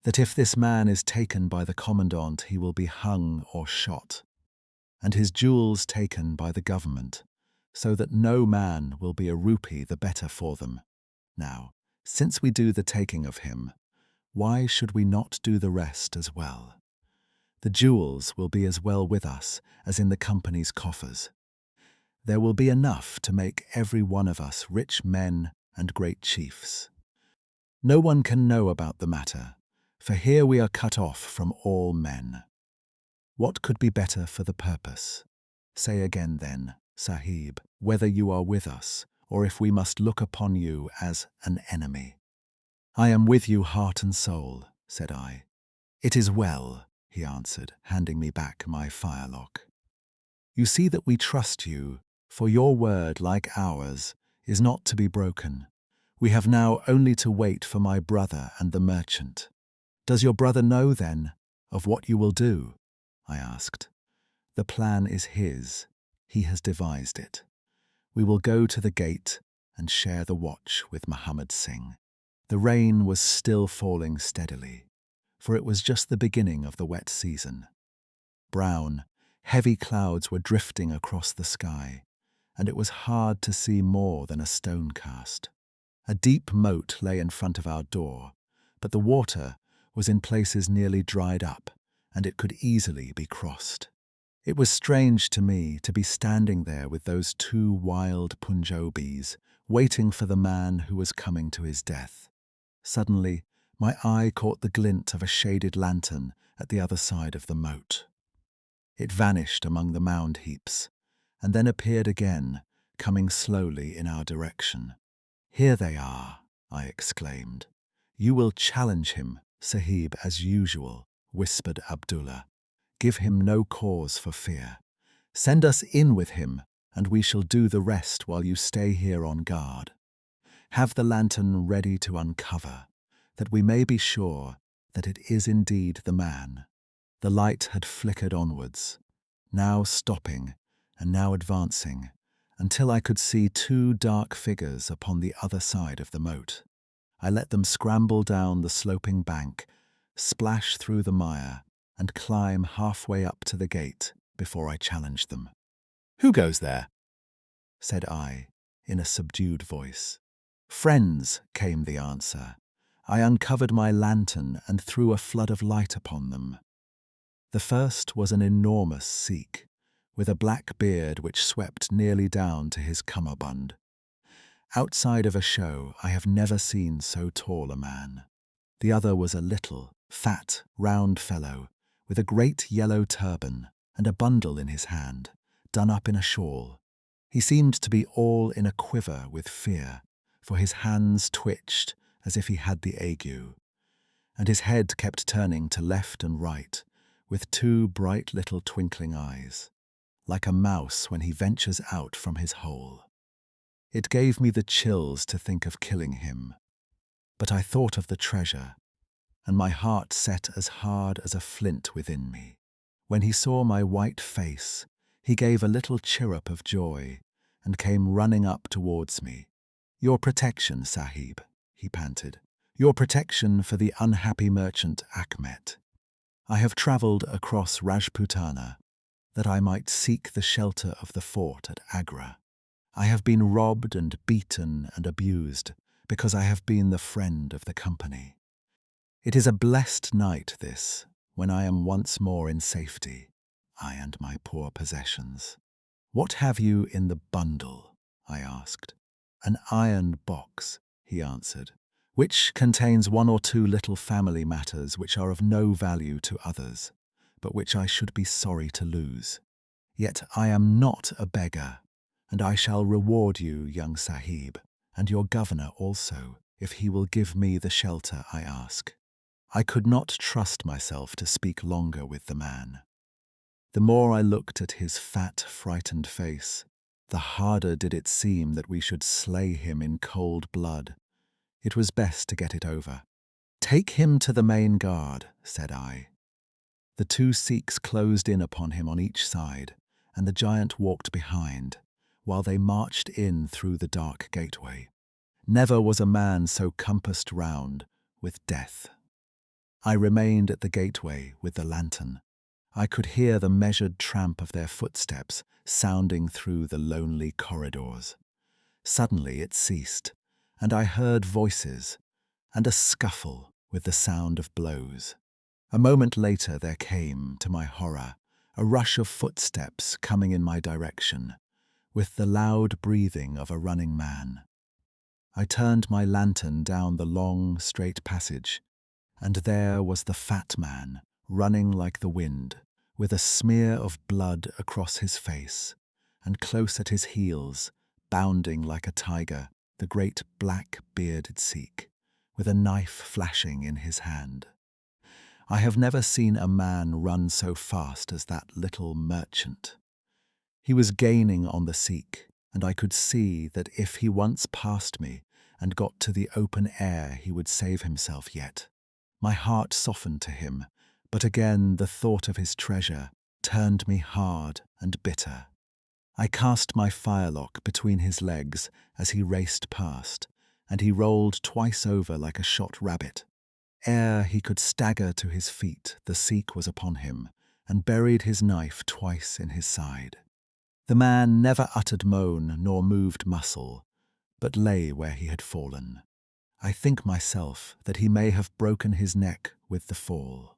"that if this man is taken by the commandant, he will be hung or shot, and his jewels taken by the government, so that no man will be a rupee the better for them. Now, since we do the taking of him, why should we not do the rest as well? The jewels will be as well with us as in the company's coffers. There will be enough to make every one of us rich men and great chiefs. No one can know about the matter, for here we are cut off from all men. What could be better for the purpose? Say again then, Sahib, whether you are with us, or if we must look upon you as an enemy." "I am with you heart and soul," said I. "It is well," he answered, handing me back my firelock. "You see that we trust you, for your word, like ours, is not to be broken. We have now only to wait for my brother and the merchant." "Does your brother know, then, of what you will do?" I asked. "The plan is his. He has devised it. We will go to the gate and share the watch with Muhammad Singh." The rain was still falling steadily, for it was just the beginning of the wet season. Brown, heavy clouds were drifting across the sky, and it was hard to see more than a stone cast. A deep moat lay in front of our door, but the water was in places nearly dried up, and it could easily be crossed. It was strange to me to be standing there with those two wild Punjabis, waiting for the man who was coming to his death. Suddenly, my eye caught the glint of a shaded lantern at the other side of the moat. It vanished among the mound heaps, and then appeared again, coming slowly in our direction. "Here they are," I exclaimed. "You will challenge him, Sahib, as usual," whispered Abdullah. "Give him no cause for fear. Send us in with him, and we shall do the rest while you stay here on guard. Have the lantern ready to uncover, that we may be sure that it is indeed the man." The light had flickered onwards, now stopping and now advancing, until I could see two dark figures upon the other side of the moat. I let them scramble down the sloping bank, splash through the mire, and climb halfway up to the gate before I challenged them. "Who goes there?" said I, in a subdued voice. "Friends," came the answer. I uncovered my lantern and threw a flood of light upon them. The first was an enormous Sikh, with a black beard which swept nearly down to his cummerbund. Outside of a show, I have never seen so tall a man. The other was a little, fat, round fellow, with a great yellow turban and a bundle in his hand, done up in a shawl. He seemed to be all in a quiver with fear, for his hands twitched as if he had the ague, and his head kept turning to left and right, with two bright little twinkling eyes, like a mouse when he ventures out from his hole. It gave me the chills to think of killing him, but I thought of the treasure, and my heart set as hard as a flint within me. When he saw my white face, he gave a little chirrup of joy and came running up towards me. "Your protection, Sahib," he panted. "Your protection for the unhappy merchant Achmet. I have travelled across Rajputana that I might seek the shelter of the fort at Agra. I have been robbed and beaten and abused because I have been the friend of the company. It is a blessed night, this, when I am once more in safety, I and my poor possessions." "What have you in the bundle?" I asked. "An iron box," he answered, "which contains one or two little family matters which are of no value to others, but which I should be sorry to lose. Yet I am not a beggar, and I shall reward you, young Sahib, and your governor also, if he will give me the shelter I ask." I could not trust myself to speak longer with the man. The more I looked at his fat, frightened face, the harder did it seem that we should slay him in cold blood. It was best to get it over. "Take him to the main guard," said I. The two Sikhs closed in upon him on each side, and the giant walked behind, while they marched in through the dark gateway. Never was a man so compassed round with death. I remained at the gateway with the lantern. I could hear the measured tramp of their footsteps sounding through the lonely corridors. Suddenly it ceased, and I heard voices and a scuffle with the sound of blows. A moment later there came, to my horror, a rush of footsteps coming in my direction, with the loud breathing of a running man. I turned my lantern down the long, straight passage, and there was the fat man, running like the wind, with a smear of blood across his face, and close at his heels, bounding like a tiger, the great black-bearded Sikh, with a knife flashing in his hand. I have never seen a man run so fast as that little merchant. He was gaining on the Sikh, and I could see that if he once passed me and got to the open air, he would save himself yet. My heart softened to him, but again the thought of his treasure turned me hard and bitter. I cast my firelock between his legs as he raced past, and he rolled twice over like a shot rabbit. Ere he could stagger to his feet, the Sikh was upon him, and buried his knife twice in his side. The man never uttered moan nor moved muscle, but lay where he had fallen. I think myself that he may have broken his neck with the fall.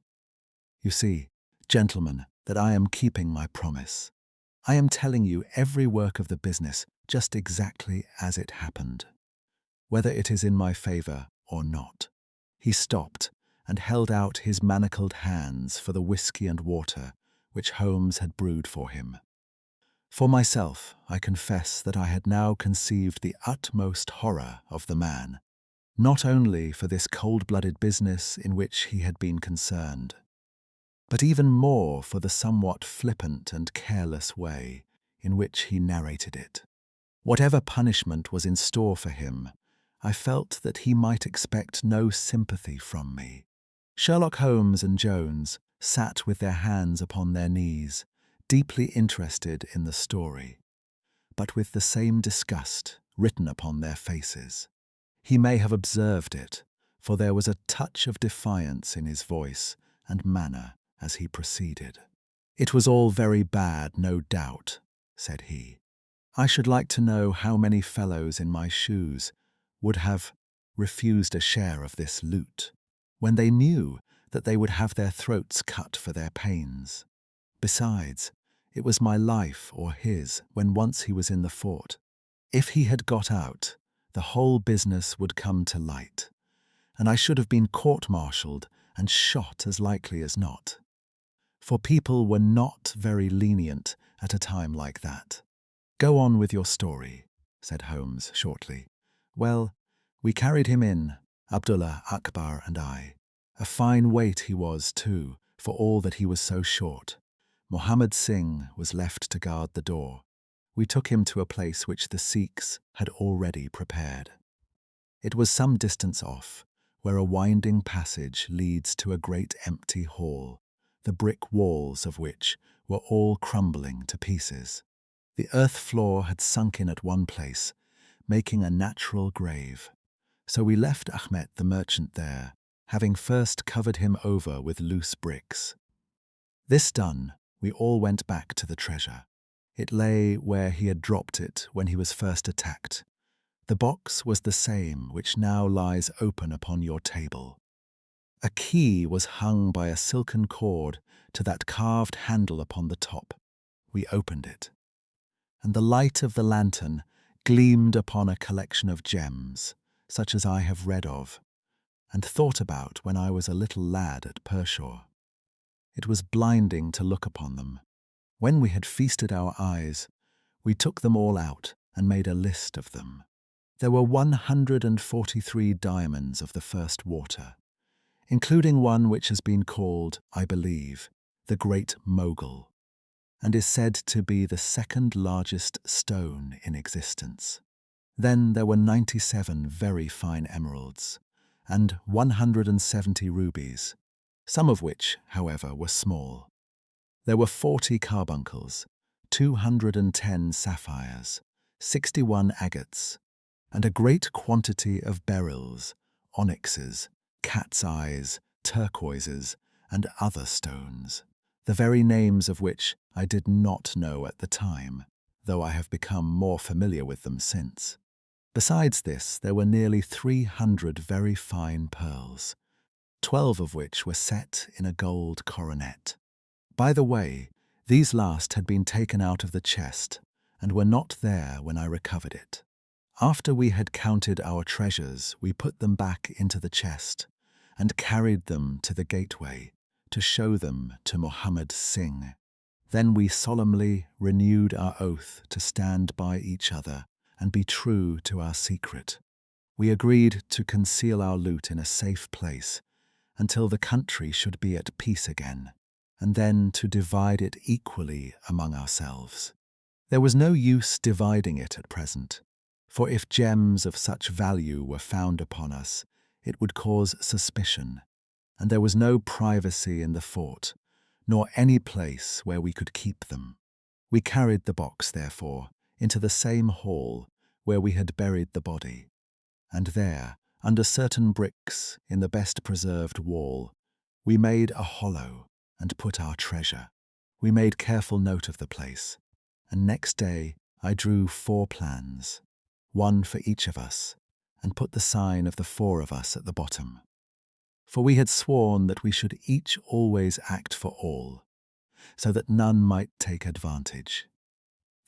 You see, gentlemen, that I am keeping my promise. I am telling you every work of the business just exactly as it happened, whether it is in my favour or not. He stopped and held out his manacled hands for the whiskey and water which Holmes had brewed for him. For myself, I confess that I had now conceived the utmost horror of the man, not only for this cold-blooded business in which he had been concerned, but even more for the somewhat flippant and careless way in which he narrated it. Whatever punishment was in store for him, I felt that he might expect no sympathy from me. Sherlock Holmes and Jones sat with their hands upon their knees, deeply interested in the story, but with the same disgust written upon their faces. He may have observed it, for there was a touch of defiance in his voice and manner as he proceeded. "It was all very bad, no doubt," said he. "I should like to know how many fellows in my shoes would have refused a share of this loot, when they knew that they would have their throats cut for their pains. Besides, it was my life or his when once he was in the fort. If he had got out, the whole business would come to light, and I should have been court-martialed and shot as likely as not. For people were not very lenient at a time like that." "Go on with your story," said Holmes shortly. "Well, we carried him in, Abdullah, Akbar, and I. A fine weight he was, too, for all that he was so short. Mohammed Singh was left to guard the door. We took him to a place which the Sikhs had already prepared. It was some distance off, where a winding passage leads to a great empty hall, the brick walls of which were all crumbling to pieces. The earth floor had sunk in at one place, making a natural grave. So we left Ahmet the merchant there, having first covered him over with loose bricks. This done, we all went back to the treasure. It lay where he had dropped it when he was first attacked. The box was the same which now lies open upon your table. A key was hung by a silken cord to that carved handle upon the top. We opened it, and the light of the lantern gleamed upon a collection of gems, such as I have read of and thought about when I was a little lad at Pershore. It was blinding to look upon them. When we had feasted our eyes, we took them all out and made a list of them. There were 143 diamonds of the first water, including one which has been called, I believe, the Great Mogul, and is said to be the second largest stone in existence. Then there were 97 very fine emeralds, and 170 rubies, some of which, however, were small. There were 40 carbuncles, 210 sapphires, 61 agates, and a great quantity of beryls, onyxes, cat's eyes, turquoises, and other stones, the very names of which I did not know at the time, though I have become more familiar with them since. Besides this, there were nearly 300 very fine pearls, 12 of which were set in a gold coronet. By the way, these last had been taken out of the chest and were not there when I recovered it. After we had counted our treasures, we put them back into the chest and carried them to the gateway to show them to Mohammed Singh. Then we solemnly renewed our oath to stand by each other and be true to our secret. We agreed to conceal our loot in a safe place until the country should be at peace again, and then to divide it equally among ourselves. There was no use dividing it at present, for if gems of such value were found upon us, it would cause suspicion, and there was no privacy in the fort, nor any place where we could keep them. We carried the box, therefore, into the same hall where we had buried the body, and there, under certain bricks in the best preserved wall, we made a hollow and put our treasure. We made careful note of the place, and next day I drew 4 plans, one for each of us, and put the sign of the 4 of us at the bottom. For we had sworn that we should each always act for all, so that none might take advantage.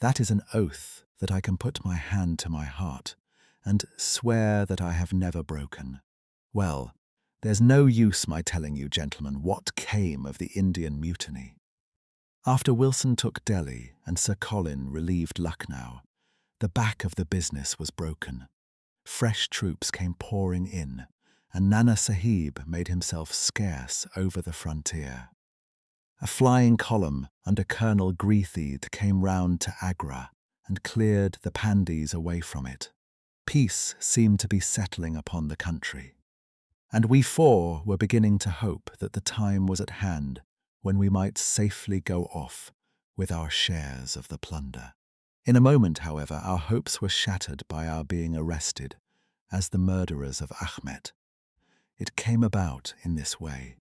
That is an oath that I can put my hand to my heart and swear that I have never broken. Well, there's no use my telling you, gentlemen, what came of the Indian mutiny. After Wilson took Delhi and Sir Colin relieved Lucknow, the back of the business was broken. Fresh troops came pouring in, and Nana Sahib made himself scarce over the frontier. A flying column under Colonel Greethede came round to Agra and cleared the Pandis away from it. Peace seemed to be settling upon the country, and we 4 were beginning to hope that the time was at hand when we might safely go off with our shares of the plunder. In a moment, however, our hopes were shattered by our being arrested as the murderers of Ahmet. It came about in this way.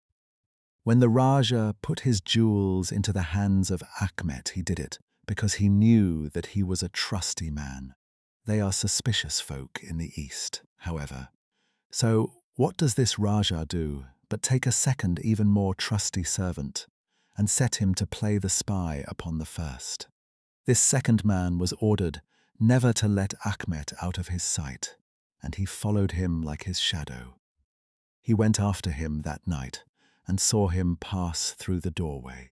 When the Rajah put his jewels into the hands of Ahmet, he did it because he knew that he was a trusty man. They are suspicious folk in the East, however. So what does this Rajah do but take a second, even more trusty servant and set him to play the spy upon the first? This second man was ordered never to let Ahmet out of his sight, and he followed him like his shadow. He went after him that night and saw him pass through the doorway.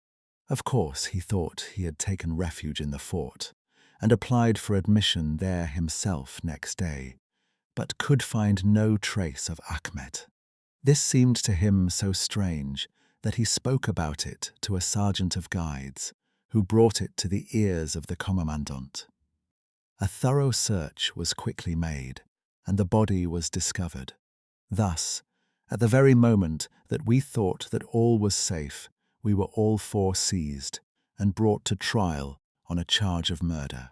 Of course, he thought he had taken refuge in the fort and applied for admission there himself next day, but could find no trace of Achmet. This seemed to him so strange that he spoke about it to a sergeant of guides, who brought it to the ears of the commandant. A thorough search was quickly made, and the body was discovered. Thus, at the very moment that we thought that all was safe, we were all four seized and brought to trial on a charge of murder.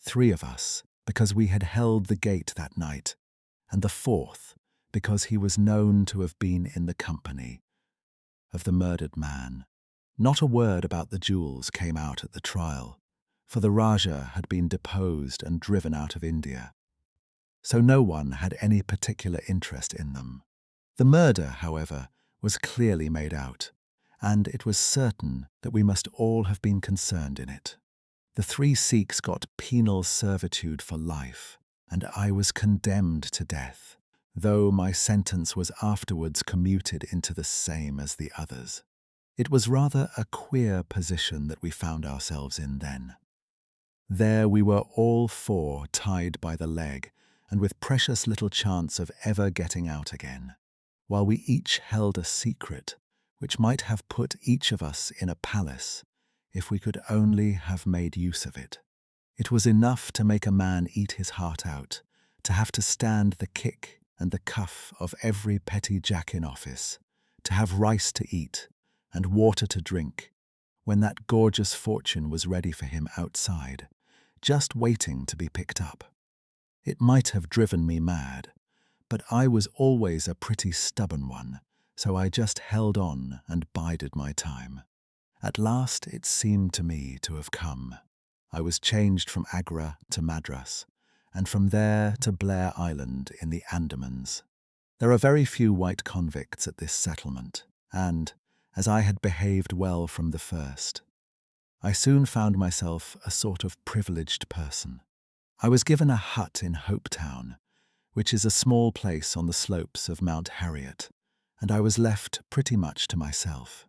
3 of us, because we had held the gate that night, and the 4th, because he was known to have been in the company of the murdered man. Not a word about the jewels came out at the trial, for the Rajah had been deposed and driven out of India, so no one had any particular interest in them. The murder, however, was clearly made out, and it was certain that we must all have been concerned in it. The 3 Sikhs got penal servitude for life, and I was condemned to death, though my sentence was afterwards commuted into the same as the others. It was rather a queer position that we found ourselves in then. There we were all 4 tied by the leg, and with precious little chance of ever getting out again, while we each held a secret which might have put each of us in a palace if we could only have made use of it. It was enough to make a man eat his heart out, to have to stand the kick and the cuff of every petty jack in office, to have rice to eat and water to drink, when that gorgeous fortune was ready for him outside, just waiting to be picked up. It might have driven me mad, but I was always a pretty stubborn one, so I just held on and bided my time. At last it seemed to me to have come. I was changed from Agra to Madras, and from there to Blair Island in the Andamans. There are very few white convicts at this settlement, and, as I had behaved well from the first, I soon found myself a sort of privileged person. I was given a hut in Hopetown, which is a small place on the slopes of Mount Harriet, and I was left pretty much to myself.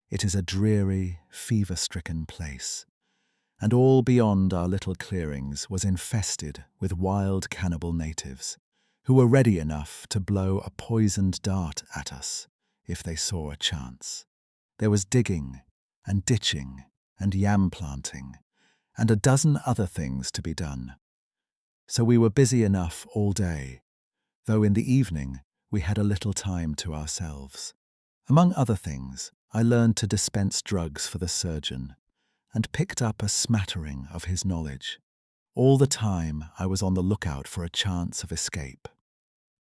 It is a dreary, fever-stricken place, and all beyond our little clearings was infested with wild cannibal natives, who were ready enough to blow a poisoned dart at us if they saw a chance. There was digging and ditching and yam planting, and a dozen other things to be done. So we were busy enough all day, though in the evening we had a little time to ourselves. Among other things, I learned to dispense drugs for the surgeon, and picked up a smattering of his knowledge. All the time I was on the lookout for a chance of escape.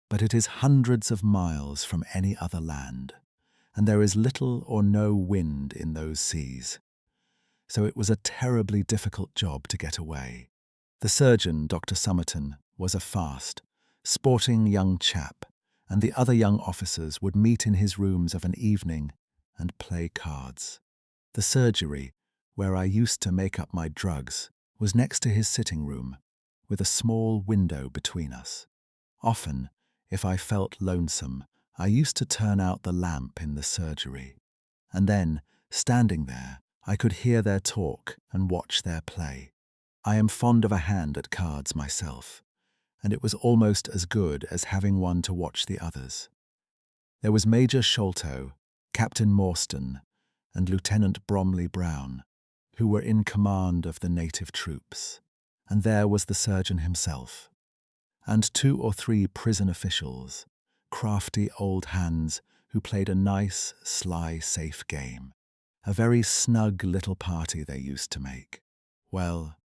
But it is hundreds of miles from any other land, and there is little or no wind in those seas, so it was a terribly difficult job to get away. The surgeon, Dr. Somerton, was a fast, sporting young chap, and the other young officers would meet in his rooms of an evening and play cards. The surgery, where I used to make up my drugs, was next to his sitting room, with a small window between us. Often, if I felt lonesome, I used to turn out the lamp in the surgery, and then, standing there, I could hear their talk and watch their play. I am fond of a hand at cards myself, and it was almost as good as having one to watch the others. There was Major Sholto, Captain Morstan, and Lieutenant Bromley Brown, who were in command of the native troops, and there was the surgeon himself, and 2 or 3 prison officials, crafty old hands who played a nice, sly, safe game. A very snug little party they used to make. Well,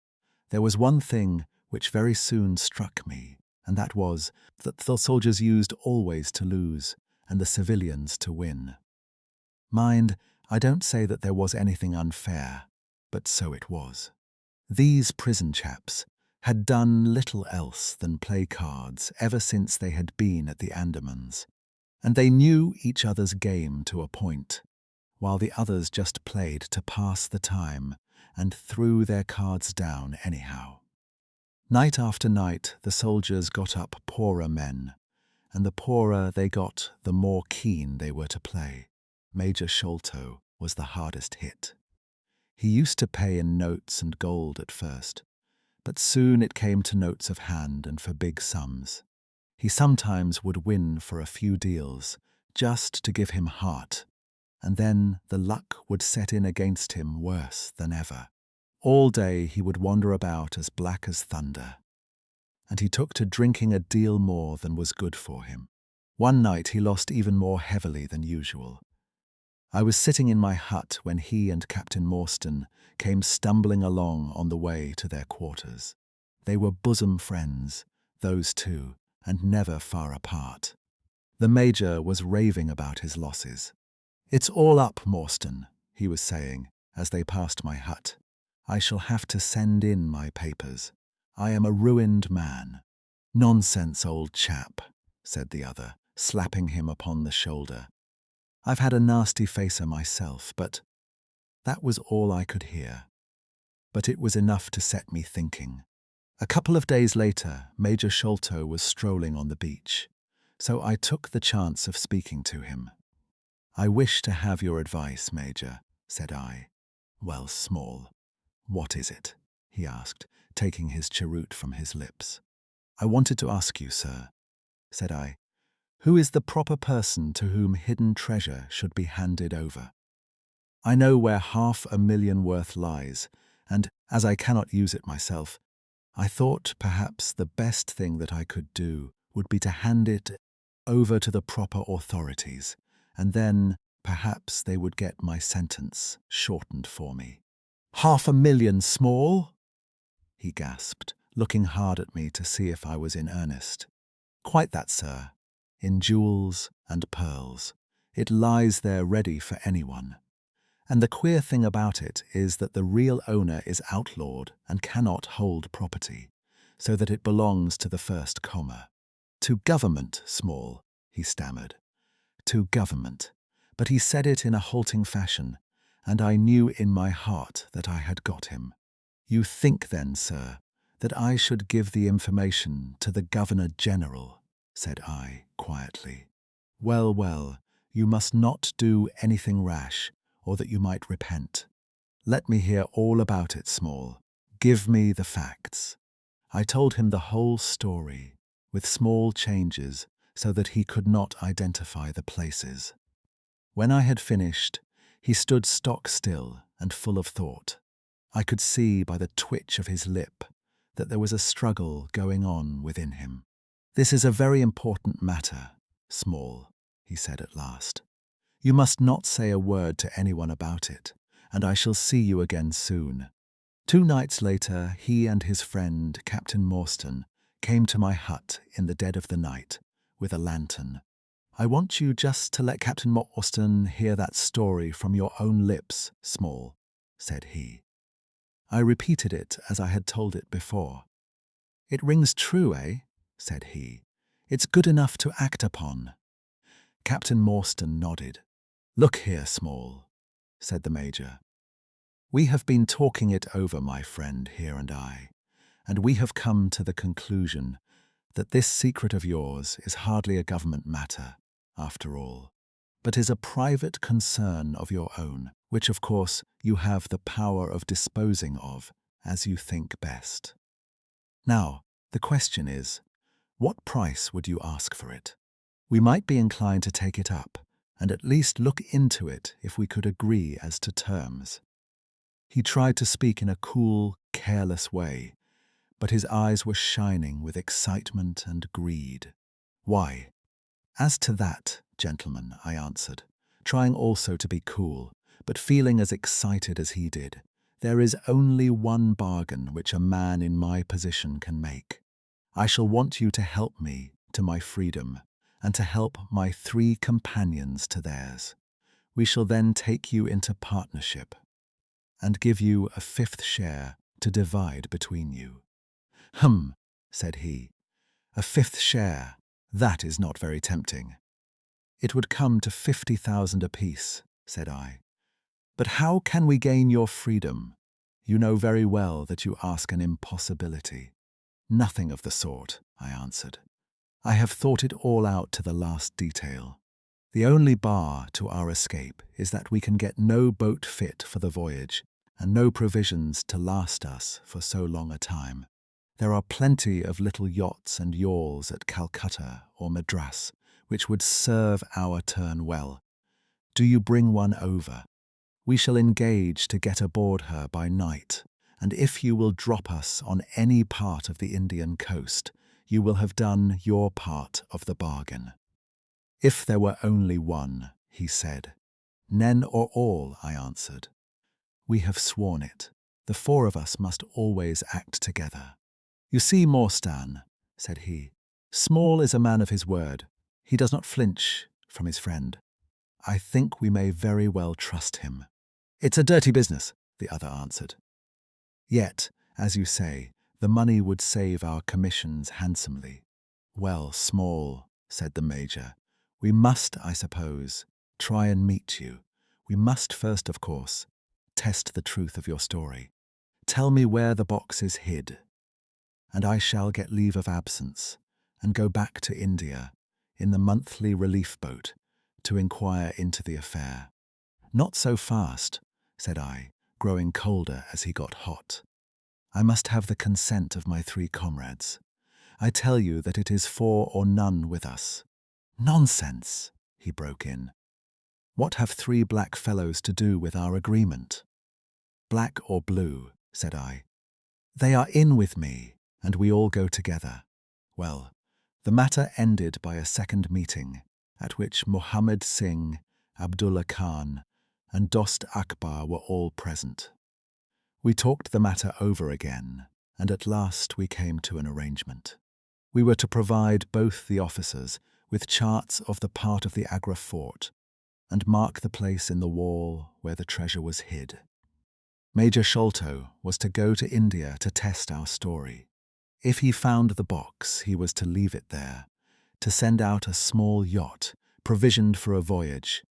there was one thing which very soon struck me, and that was that the soldiers used always to lose, and the civilians to win. Mind, I don't say that there was anything unfair, but so it was. These prison chaps had done little else than play cards ever since they had been at the Andamans, and they knew each other's game to a point, while the others just played to pass the time and threw their cards down anyhow. Night after night the soldiers got up poorer men, and the poorer they got, the more keen they were to play. Major Sholto was the hardest hit. He used to pay in notes and gold at first, but soon it came to notes of hand and for big sums. He sometimes would win for a few deals, just to give him heart, and then the luck would set in against him worse than ever. All day he would wander about as black as thunder, and he took to drinking a deal more than was good for him. One night he lost even more heavily than usual. I was sitting in my hut when he and Captain Morstan came stumbling along on the way to their quarters. They were bosom friends, those two, and never far apart. The Major was raving about his losses. "It's all up, Morstan," he was saying as they passed my hut. "I shall have to send in my papers. I am a ruined man." "Nonsense, old chap," said the other, slapping him upon the shoulder. "I've had a nasty facer myself, but—" That was all I could hear. But it was enough to set me thinking. A couple of days later, Major Sholto was strolling on the beach, so I took the chance of speaking to him. "I wish to have your advice, Major," said I. "Well, Small, what is it?" he asked, taking his cheroot from his lips. "I wanted to ask you, sir," said I, "who is the proper person to whom hidden treasure should be handed over? I know where $500,000 worth lies, and as I cannot use it myself, I thought perhaps the best thing that I could do would be to hand it over to the proper authorities, and then perhaps they would get my sentence shortened for me." "$500,000, Small?" he gasped, looking hard at me to see if I was in earnest. "Quite that, sir. In jewels and pearls. It lies there ready for anyone. And the queer thing about it is that the real owner is outlawed and cannot hold property, so that it belongs to the first comma. To government, Small," he stammered. "To government." But he said it in a halting fashion, and I knew in my heart that I had got him. "You think then, sir, that I should give the information to the Governor-General?" said I quietly. "Well, well, you must not do anything rash, or that you might repent. Let me hear all about it, Small. Give me the facts." I told him the whole story, with small changes so that he could not identify the places. When I had finished, he stood stock still and full of thought. I could see by the twitch of his lip that there was a struggle going on within him. "This is a very important matter, Small," he said at last. "You must not say a word to anyone about it, and I shall see you again soon." 2 nights later, he and his friend, Captain Morstan, came to my hut in the dead of the night with a lantern. "I want you just to let Captain Morstan hear that story from your own lips, Small," said he. I repeated it as I had told it before. "It rings true, eh?" said he. "It's good enough to act upon." Captain Morstan nodded. "Look here, Small," said the Major. "We have been talking it over, my friend here and I, and we have come to the conclusion that this secret of yours is hardly a government matter, after all, but is a private concern of your own, which of course you have the power of disposing of as you think best. Now, the question is, what price would you ask for it? We might be inclined to take it up, and at least look into it if we could agree as to terms." He tried to speak in a cool, careless way, but his eyes were shining with excitement and greed. "Why, as to that, gentlemen," I answered, trying also to be cool, but feeling as excited as he did, "there is only one bargain which a man in my position can make. I shall want you to help me to my freedom, and to help my 3 companions to theirs. We shall then take you into partnership, and give you a 5th share to divide between you." "Hum," said he, "a 5th share, that is not very tempting." "It would come to 50,000 apiece," said I. "But how can we gain your freedom? You know very well that you ask an impossibility." "Nothing of the sort," I answered. "I have thought it all out to the last detail. The only bar to our escape is that we can get no boat fit for the voyage, and no provisions to last us for so long a time. There are plenty of little yachts and yawls at Calcutta or Madras, which would serve our turn well. Do you bring one over? We shall engage to get aboard her by night, and if you will drop us on any part of the Indian coast, you will have done your part of the bargain." "If there were only one," he said. "Nen or all," I answered. "We have sworn it. The four of us must always act together." "You see, Morstan," said he, "Small is a man of his word. He does not flinch from his friend. I think we may very well trust him." "It's a dirty business," the other answered. "Yet, as you say, the money would save our commissions handsomely." "Well, Small," said the Major, "we must, I suppose, try and meet you. We must first, of course, test the truth of your story. Tell me where the box is hid, and I shall get leave of absence and go back to India in the monthly relief boat to inquire into the affair." "Not so fast," said I, growing colder as he got hot. "I must have the consent of my 3 comrades. I tell you that it is 4 or none with us." "Nonsense," he broke in. "What have 3 black fellows to do with our agreement?" "Black or blue," said I. "They are in with me, and we all go together." Well, the matter ended by a second meeting, at which Muhammad Singh, Abdullah Khan, and Dost Akbar were all present. We talked the matter over again, and at last we came to an arrangement. We were to provide both the officers with charts of the part of the Agra fort and mark the place in the wall where the treasure was hid. Major Sholto was to go to India to test our story. If he found the box, he was to leave it there, to send out a small yacht provisioned for a voyage,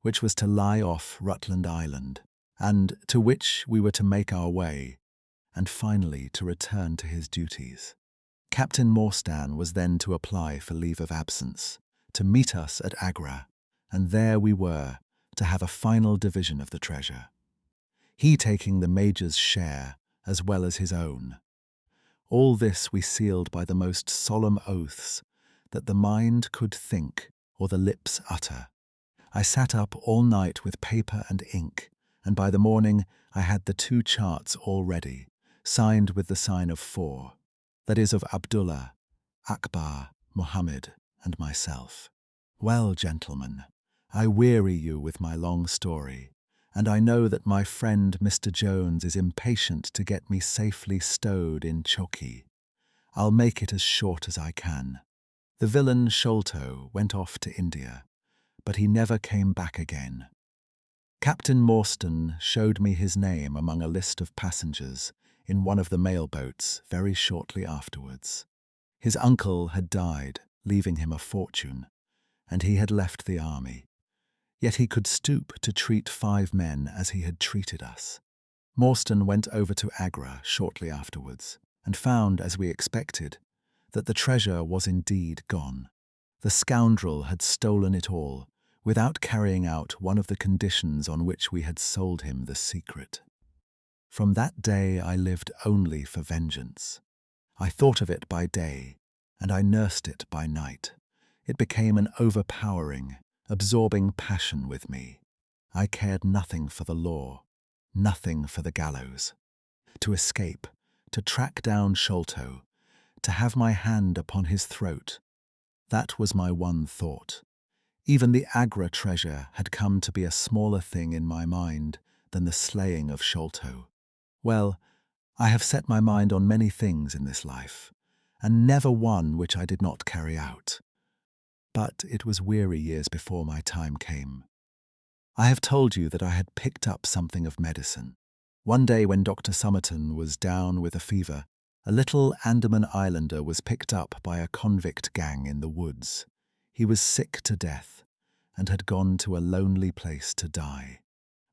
which was to lie off Rutland Island, and to which we were to make our way, and finally to return to his duties. Captain Morstan was then to apply for leave of absence, to meet us at Agra, and there we were, to have a final division of the treasure, he taking the Major's share as well as his own. All this we sealed by the most solemn oaths that the mind could think or the lips utter. I sat up all night with paper and ink, and by the morning I had the 2 charts all ready, signed with the sign of 4, that is of Abdullah, Akbar, Muhammad, and myself. Well, gentlemen, I weary you with my long story, and I know that my friend Mr. Jones is impatient to get me safely stowed in Choki. I'll make it as short as I can. The villain Sholto went off to India, but he never came back again. Captain Morstan showed me his name among a list of passengers in one of the mail boats very shortly afterwards. His uncle had died, leaving him a fortune, and he had left the army. Yet he could stoop to treat 5 men as he had treated us. Morstan went over to Agra shortly afterwards, and found, as we expected, that the treasure was indeed gone. The scoundrel had stolen it all, without carrying out one of the conditions on which we had sold him the secret. From that day I lived only for vengeance. I thought of it by day, and I nursed it by night. It became an overpowering, absorbing passion with me. I cared nothing for the law, nothing for the gallows. To escape, to track down Sholto, to have my hand upon his throat, that was my one thought. Even the Agra treasure had come to be a smaller thing in my mind than the slaying of Sholto. Well, I have set my mind on many things in this life, and never one which I did not carry out. But it was weary years before my time came. I have told you that I had picked up something of medicine. One day when Dr. Somerton was down with a fever, a little Andaman islander was picked up by a convict gang in the woods. He was sick to death and had gone to a lonely place to die.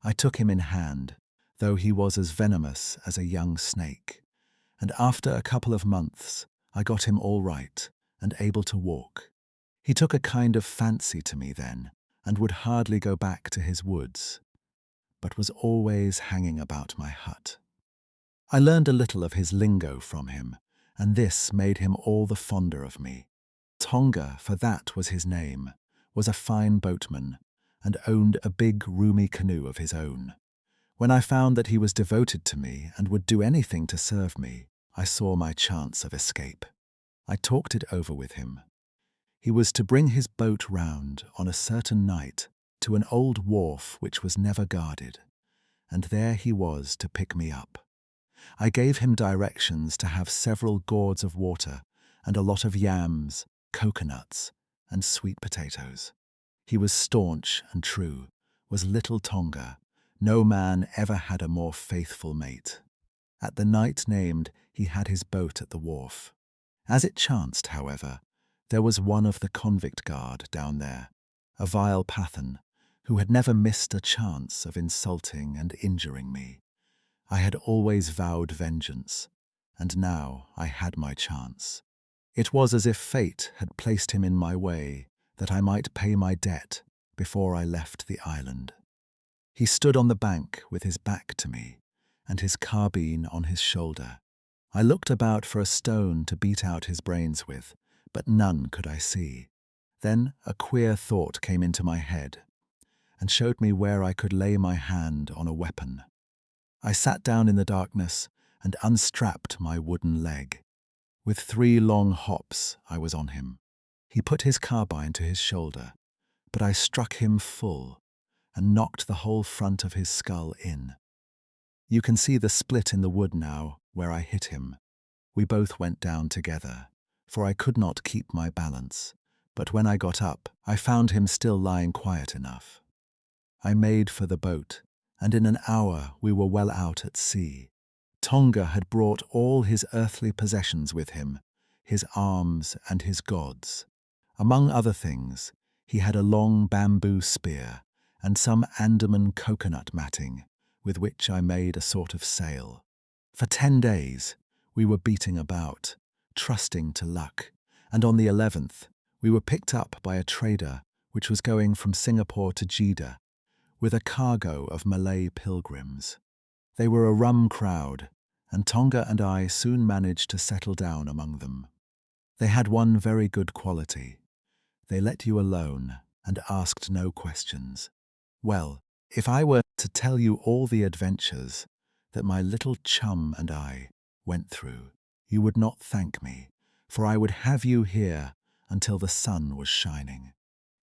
I took him in hand, though he was as venomous as a young snake, and after a couple of months I got him all right and able to walk. He took a kind of fancy to me then, and would hardly go back to his woods, but was always hanging about my hut. I learned a little of his lingo from him, and this made him all the fonder of me. Tonga, for that was his name, was a fine boatman, and owned a big, roomy canoe of his own. When I found that he was devoted to me and would do anything to serve me, I saw my chance of escape. I talked it over with him. He was to bring his boat round on a certain night to an old wharf which was never guarded, and there he was to pick me up. I gave him directions to have several gourds of water and a lot of yams, coconuts, and sweet potatoes. He was staunch and true, was little Tonga. No man ever had a more faithful mate. At the night named, he had his boat at the wharf. As it chanced, however, there was one of the convict guard down there, a vile Pathan, who had never missed a chance of insulting and injuring me. I had always vowed vengeance, and now I had my chance. It was as if fate had placed him in my way, that I might pay my debt before I left the island. He stood on the bank with his back to me, and his carbine on his shoulder. I looked about for a stone to beat out his brains with, but none could I see. Then a queer thought came into my head, and showed me where I could lay my hand on a weapon. I sat down in the darkness and unstrapped my wooden leg. With 3 long hops, I was on him. He put his carbine to his shoulder, but I struck him full and knocked the whole front of his skull in. You can see the split in the wood now where I hit him. We both went down together, for I could not keep my balance, but when I got up, I found him still lying quiet enough. I made for the boat, and in an hour we were well out at sea. Tonga had brought all his earthly possessions with him, his arms and his gods. Among other things, he had a long bamboo spear and some Andaman coconut matting, with which I made a sort of sail. For 10 days we were beating about, trusting to luck, and on the 11th we were picked up by a trader which was going from Singapore to Jeddah, with a cargo of Malay pilgrims. They were a rum crowd, and Tonga and I soon managed to settle down among them. They had one very good quality. They let you alone and asked no questions. Well, if I were to tell you all the adventures that my little chum and I went through, you would not thank me, for I would have you here until the sun was shining.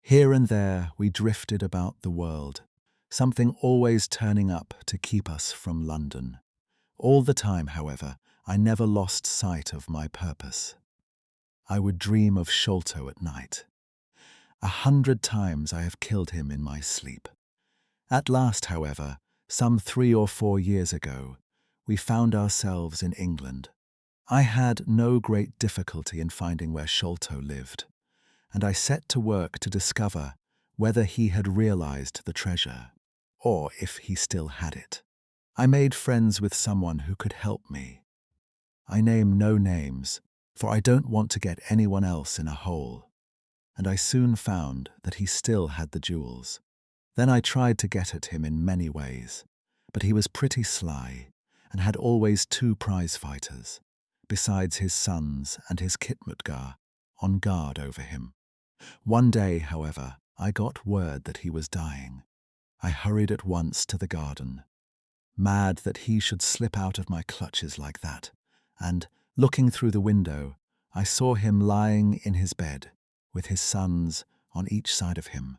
Here and there we drifted about the world, something always turning up to keep us from London. All the time, however, I never lost sight of my purpose. I would dream of Sholto at night. 100 times I have killed him in my sleep. At last, however, some 3 or 4 years ago, we found ourselves in England. I had no great difficulty in finding where Sholto lived, and I set to work to discover whether he had realized the treasure, or if he still had it. I made friends with someone who could help me. I name no names, for I don't want to get anyone else in a hole, and I soon found that he still had the jewels. Then I tried to get at him in many ways, but he was pretty sly and had always 2 prize fighters, besides his sons and his Khitmutgar, on guard over him. One day, however, I got word that he was dying. I hurried at once to the garden, mad that he should slip out of my clutches like that, and, looking through the window, I saw him lying in his bed, with his sons on each side of him.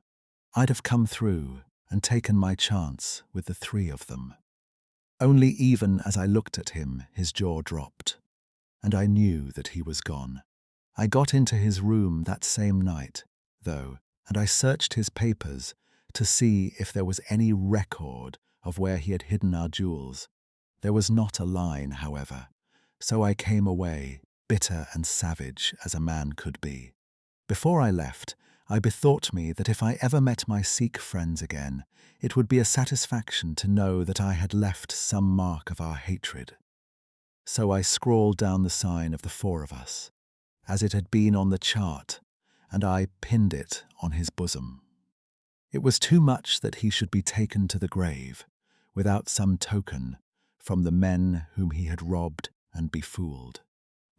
I'd have come through and taken my chance with the 3 of them. Only even as I looked at him, his jaw dropped, and I knew that he was gone. I got into his room that same night, though, and I searched his papers to see if there was any record of where he had hidden our jewels. There was not a line, however, so I came away, bitter and savage as a man could be. Before I left, I bethought me that if I ever met my Sikh friends again, it would be a satisfaction to know that I had left some mark of our hatred. So I scrawled down the sign of the 4 of us, as it had been on the chart, and I pinned it on his bosom. It was too much that he should be taken to the grave, without some token from the men whom he had robbed and befooled.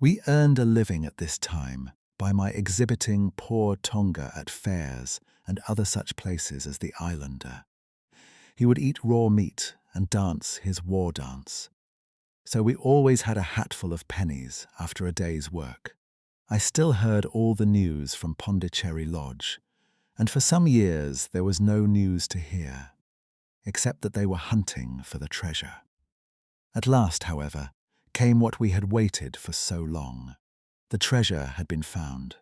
We earned a living at this time by my exhibiting poor Tonga at fairs and other such places as the islander. He would eat raw meat and dance his war dance. So we always had a hatful of pennies after a day's work. I still heard all the news from Pondicherry Lodge, and for some years there was no news to hear, except that they were hunting for the treasure. At last, however, came what we had waited for so long. The treasure had been found.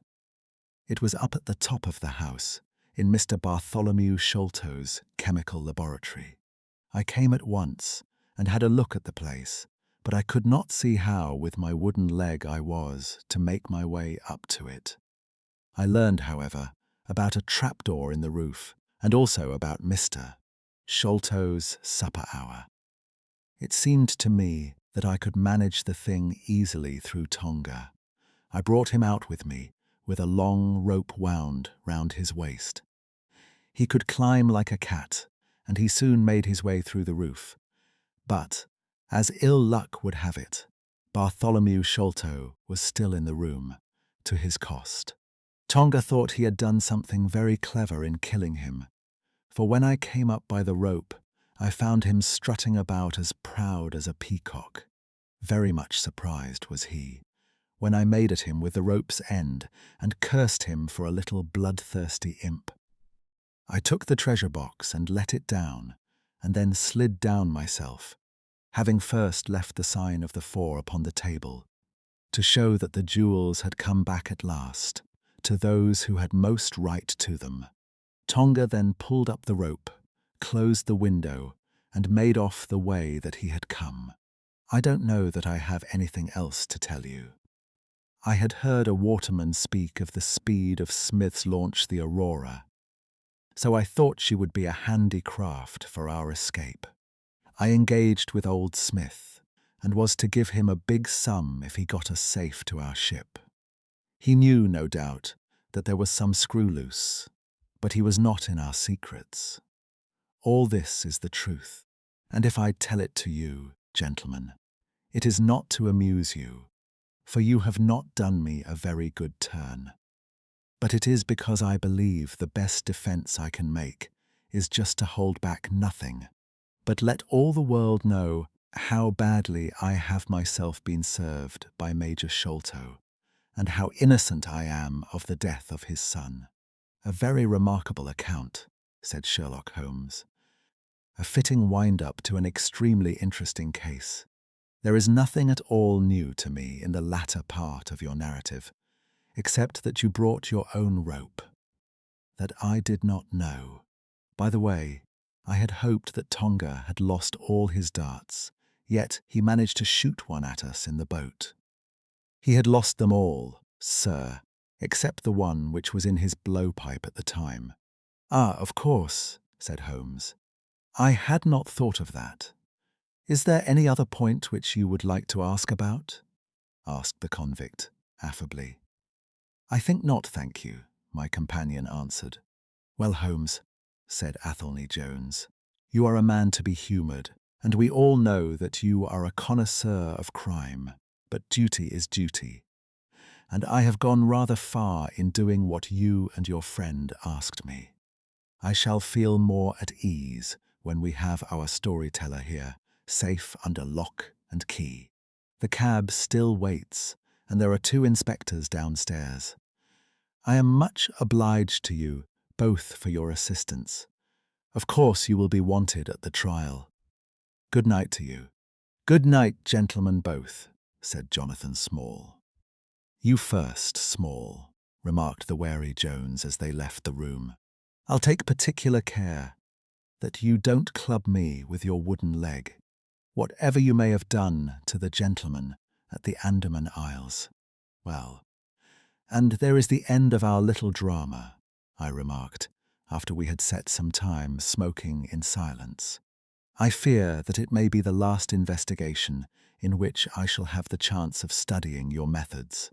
It was up at the top of the house, in Mr. Bartholomew Sholto's chemical laboratory. I came at once and had a look at the place, but I could not see how, with my wooden leg I was, to make my way up to it. I learned, however, about a trapdoor in the roof, and also about Mr. Sholto's supper hour. It seemed to me that I could manage the thing easily through Tonga. I brought him out with me, with a long rope wound round his waist. He could climb like a cat, and he soon made his way through the roof. But, as ill luck would have it, Bartholomew Sholto was still in the room, to his cost. Tonga thought he had done something very clever in killing him, for when I came up by the rope, I found him strutting about as proud as a peacock. Very much surprised was he, when I made at him with the rope's end and cursed him for a little bloodthirsty imp. I took the treasure box and let it down, and then slid down myself, having first left the sign of the 4 upon the table, to show that the jewels had come back at last, to those who had most right to them. Tonga then pulled up the rope, closed the window, and made off the way that he had come. I don't know that I have anything else to tell you. I had heard a waterman speak of the speed of Smith's launch, the Aurora, so I thought she would be a handy craft for our escape. I engaged with old Smith, and was to give him a big sum if he got us safe to our ship. He knew, no doubt, that there was some screw loose, but he was not in our secrets. All this is the truth, and if I tell it to you, gentlemen, it is not to amuse you, for you have not done me a very good turn. But it is because I believe the best defense I can make is just to hold back nothing, but let all the world know how badly I have myself been served by Major Sholto, and how innocent I am of the death of his son. A very remarkable account, said Sherlock Holmes. A fitting wind-up to an extremely interesting case. There is nothing at all new to me in the latter part of your narrative, except that you brought your own rope. That I did not know. By the way, I had hoped that Tonga had lost all his darts, yet he managed to shoot one at us in the boat. He had lost them all, sir, except the one which was in his blowpipe at the time. Ah, of course, said Holmes. I had not thought of that. Is there any other point which you would like to ask about? Asked the convict, affably. I think not, thank you, my companion answered. Well, Holmes, said Athelney Jones, you are a man to be humoured, and we all know that you are a connoisseur of crime, but duty is duty. And I have gone rather far in doing what you and your friend asked me. I shall feel more at ease when we have our storyteller here, safe under lock and key. The cab still waits, and there are 2 inspectors downstairs. I am much obliged to you, both for your assistance. Of course you will be wanted at the trial. Good night to you. Good night, gentlemen both, said Jonathan Small. You first, Small, remarked the wary Jones as they left the room. I'll take particular care that you don't club me with your wooden leg, whatever you may have done to the gentleman at the Andaman Isles. Well, and there is the end of our little drama, I remarked, after we had sat some time smoking in silence. I fear that it may be the last investigation in which I shall have the chance of studying your methods.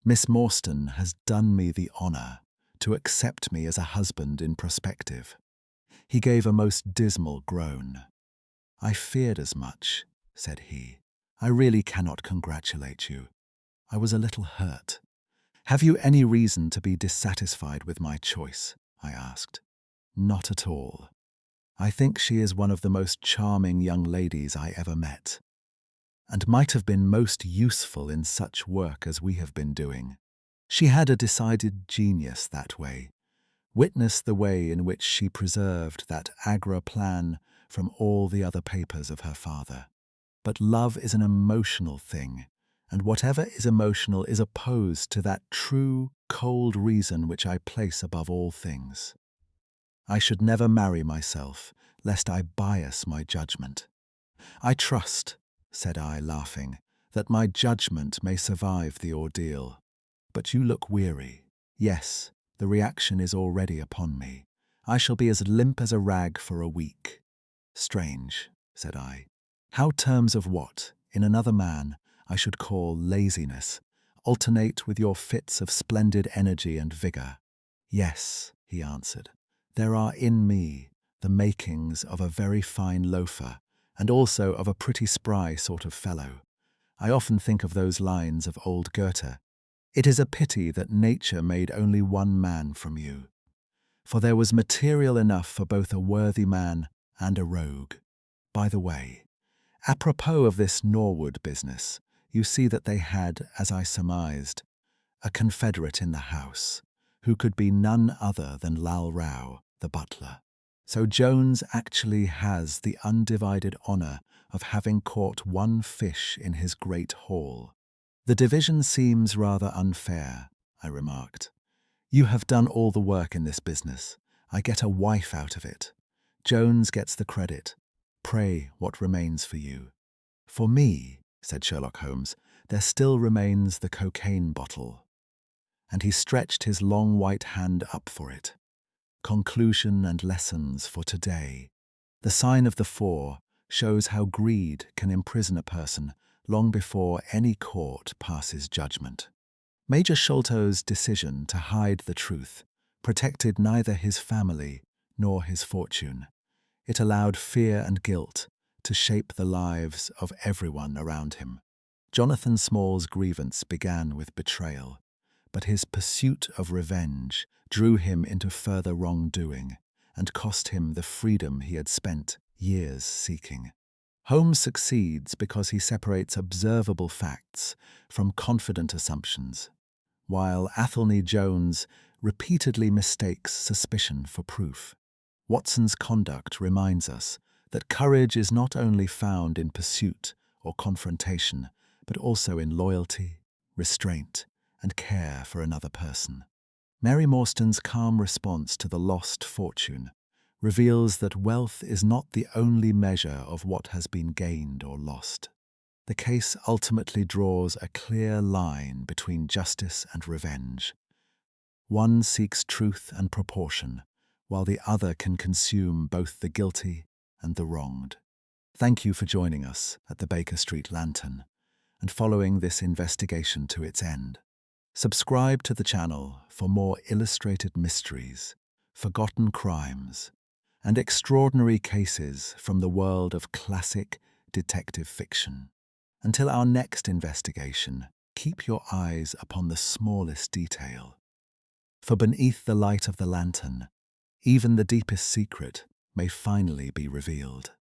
Miss Morstan has done me the honour to accept me as a husband in prospective. He gave a most dismal groan. I feared as much, said he. I really cannot congratulate you. I was a little hurt. "Have you any reason to be dissatisfied with my choice?" I asked. "Not at all. I think she is one of the most charming young ladies I ever met, and might have been most useful in such work as we have been doing. She had a decided genius that way. Witness the way in which she preserved that Agra plan from all the other papers of her father. But love is an emotional thing, and whatever is emotional is opposed to that true, cold reason which I place above all things. I should never marry myself, lest I bias my judgment. I trust," said I, laughing, "that my judgment may survive the ordeal. But you look weary. Yes, the reaction is already upon me. I shall be as limp as a rag for a week." "Strange," said I. "How terms of what, in another man, I should call laziness, alternate with your fits of splendid energy and vigour." "Yes," he answered, "there are in me the makings of a very fine loafer, and also of a pretty spry sort of fellow. I often think of those lines of old Goethe: 'It is a pity that nature made only one man from you,' for there was material enough for both a worthy man and a rogue. By the way, apropos of this Norwood business, you see that they had, as I surmised, a confederate in the house, who could be none other than Lal Rao, the butler. So Jones actually has the undivided honour of having caught one fish in his great haul." "The division seems rather unfair," I remarked. "You have done all the work in this business. I get a wife out of it. Jones gets the credit. Pray, what remains for you?" "For me," said Sherlock Holmes, "there still remains the cocaine bottle." And he stretched his long white hand up for it. "Conclusion and lessons for today. The sign of the four shows how greed can imprison a person long before any court passes judgment. Major Sholto's decision to hide the truth protected neither his family nor his fortune. It allowed fear and guilt to shape the lives of everyone around him. Jonathan Small's grievance began with betrayal, but his pursuit of revenge drew him into further wrongdoing and cost him the freedom he had spent years seeking. Holmes succeeds because he separates observable facts from confident assumptions, while Athelney Jones repeatedly mistakes suspicion for proof. Watson's conduct reminds us that courage is not only found in pursuit or confrontation, but also in loyalty, restraint, and care for another person. Mary Morstan's calm response to the lost fortune reveals that wealth is not the only measure of what has been gained or lost. The case ultimately draws a clear line between justice and revenge. One seeks truth and proportion, while the other can consume both the guilty and the wronged. Thank you for joining us at the Baker Street Lantern and following this investigation to its end. Subscribe to the channel for more illustrated mysteries, forgotten crimes, and extraordinary cases from the world of classic detective fiction. Until our next investigation, keep your eyes upon the smallest detail. For beneath the light of the lantern, even the deepest secret may finally be revealed.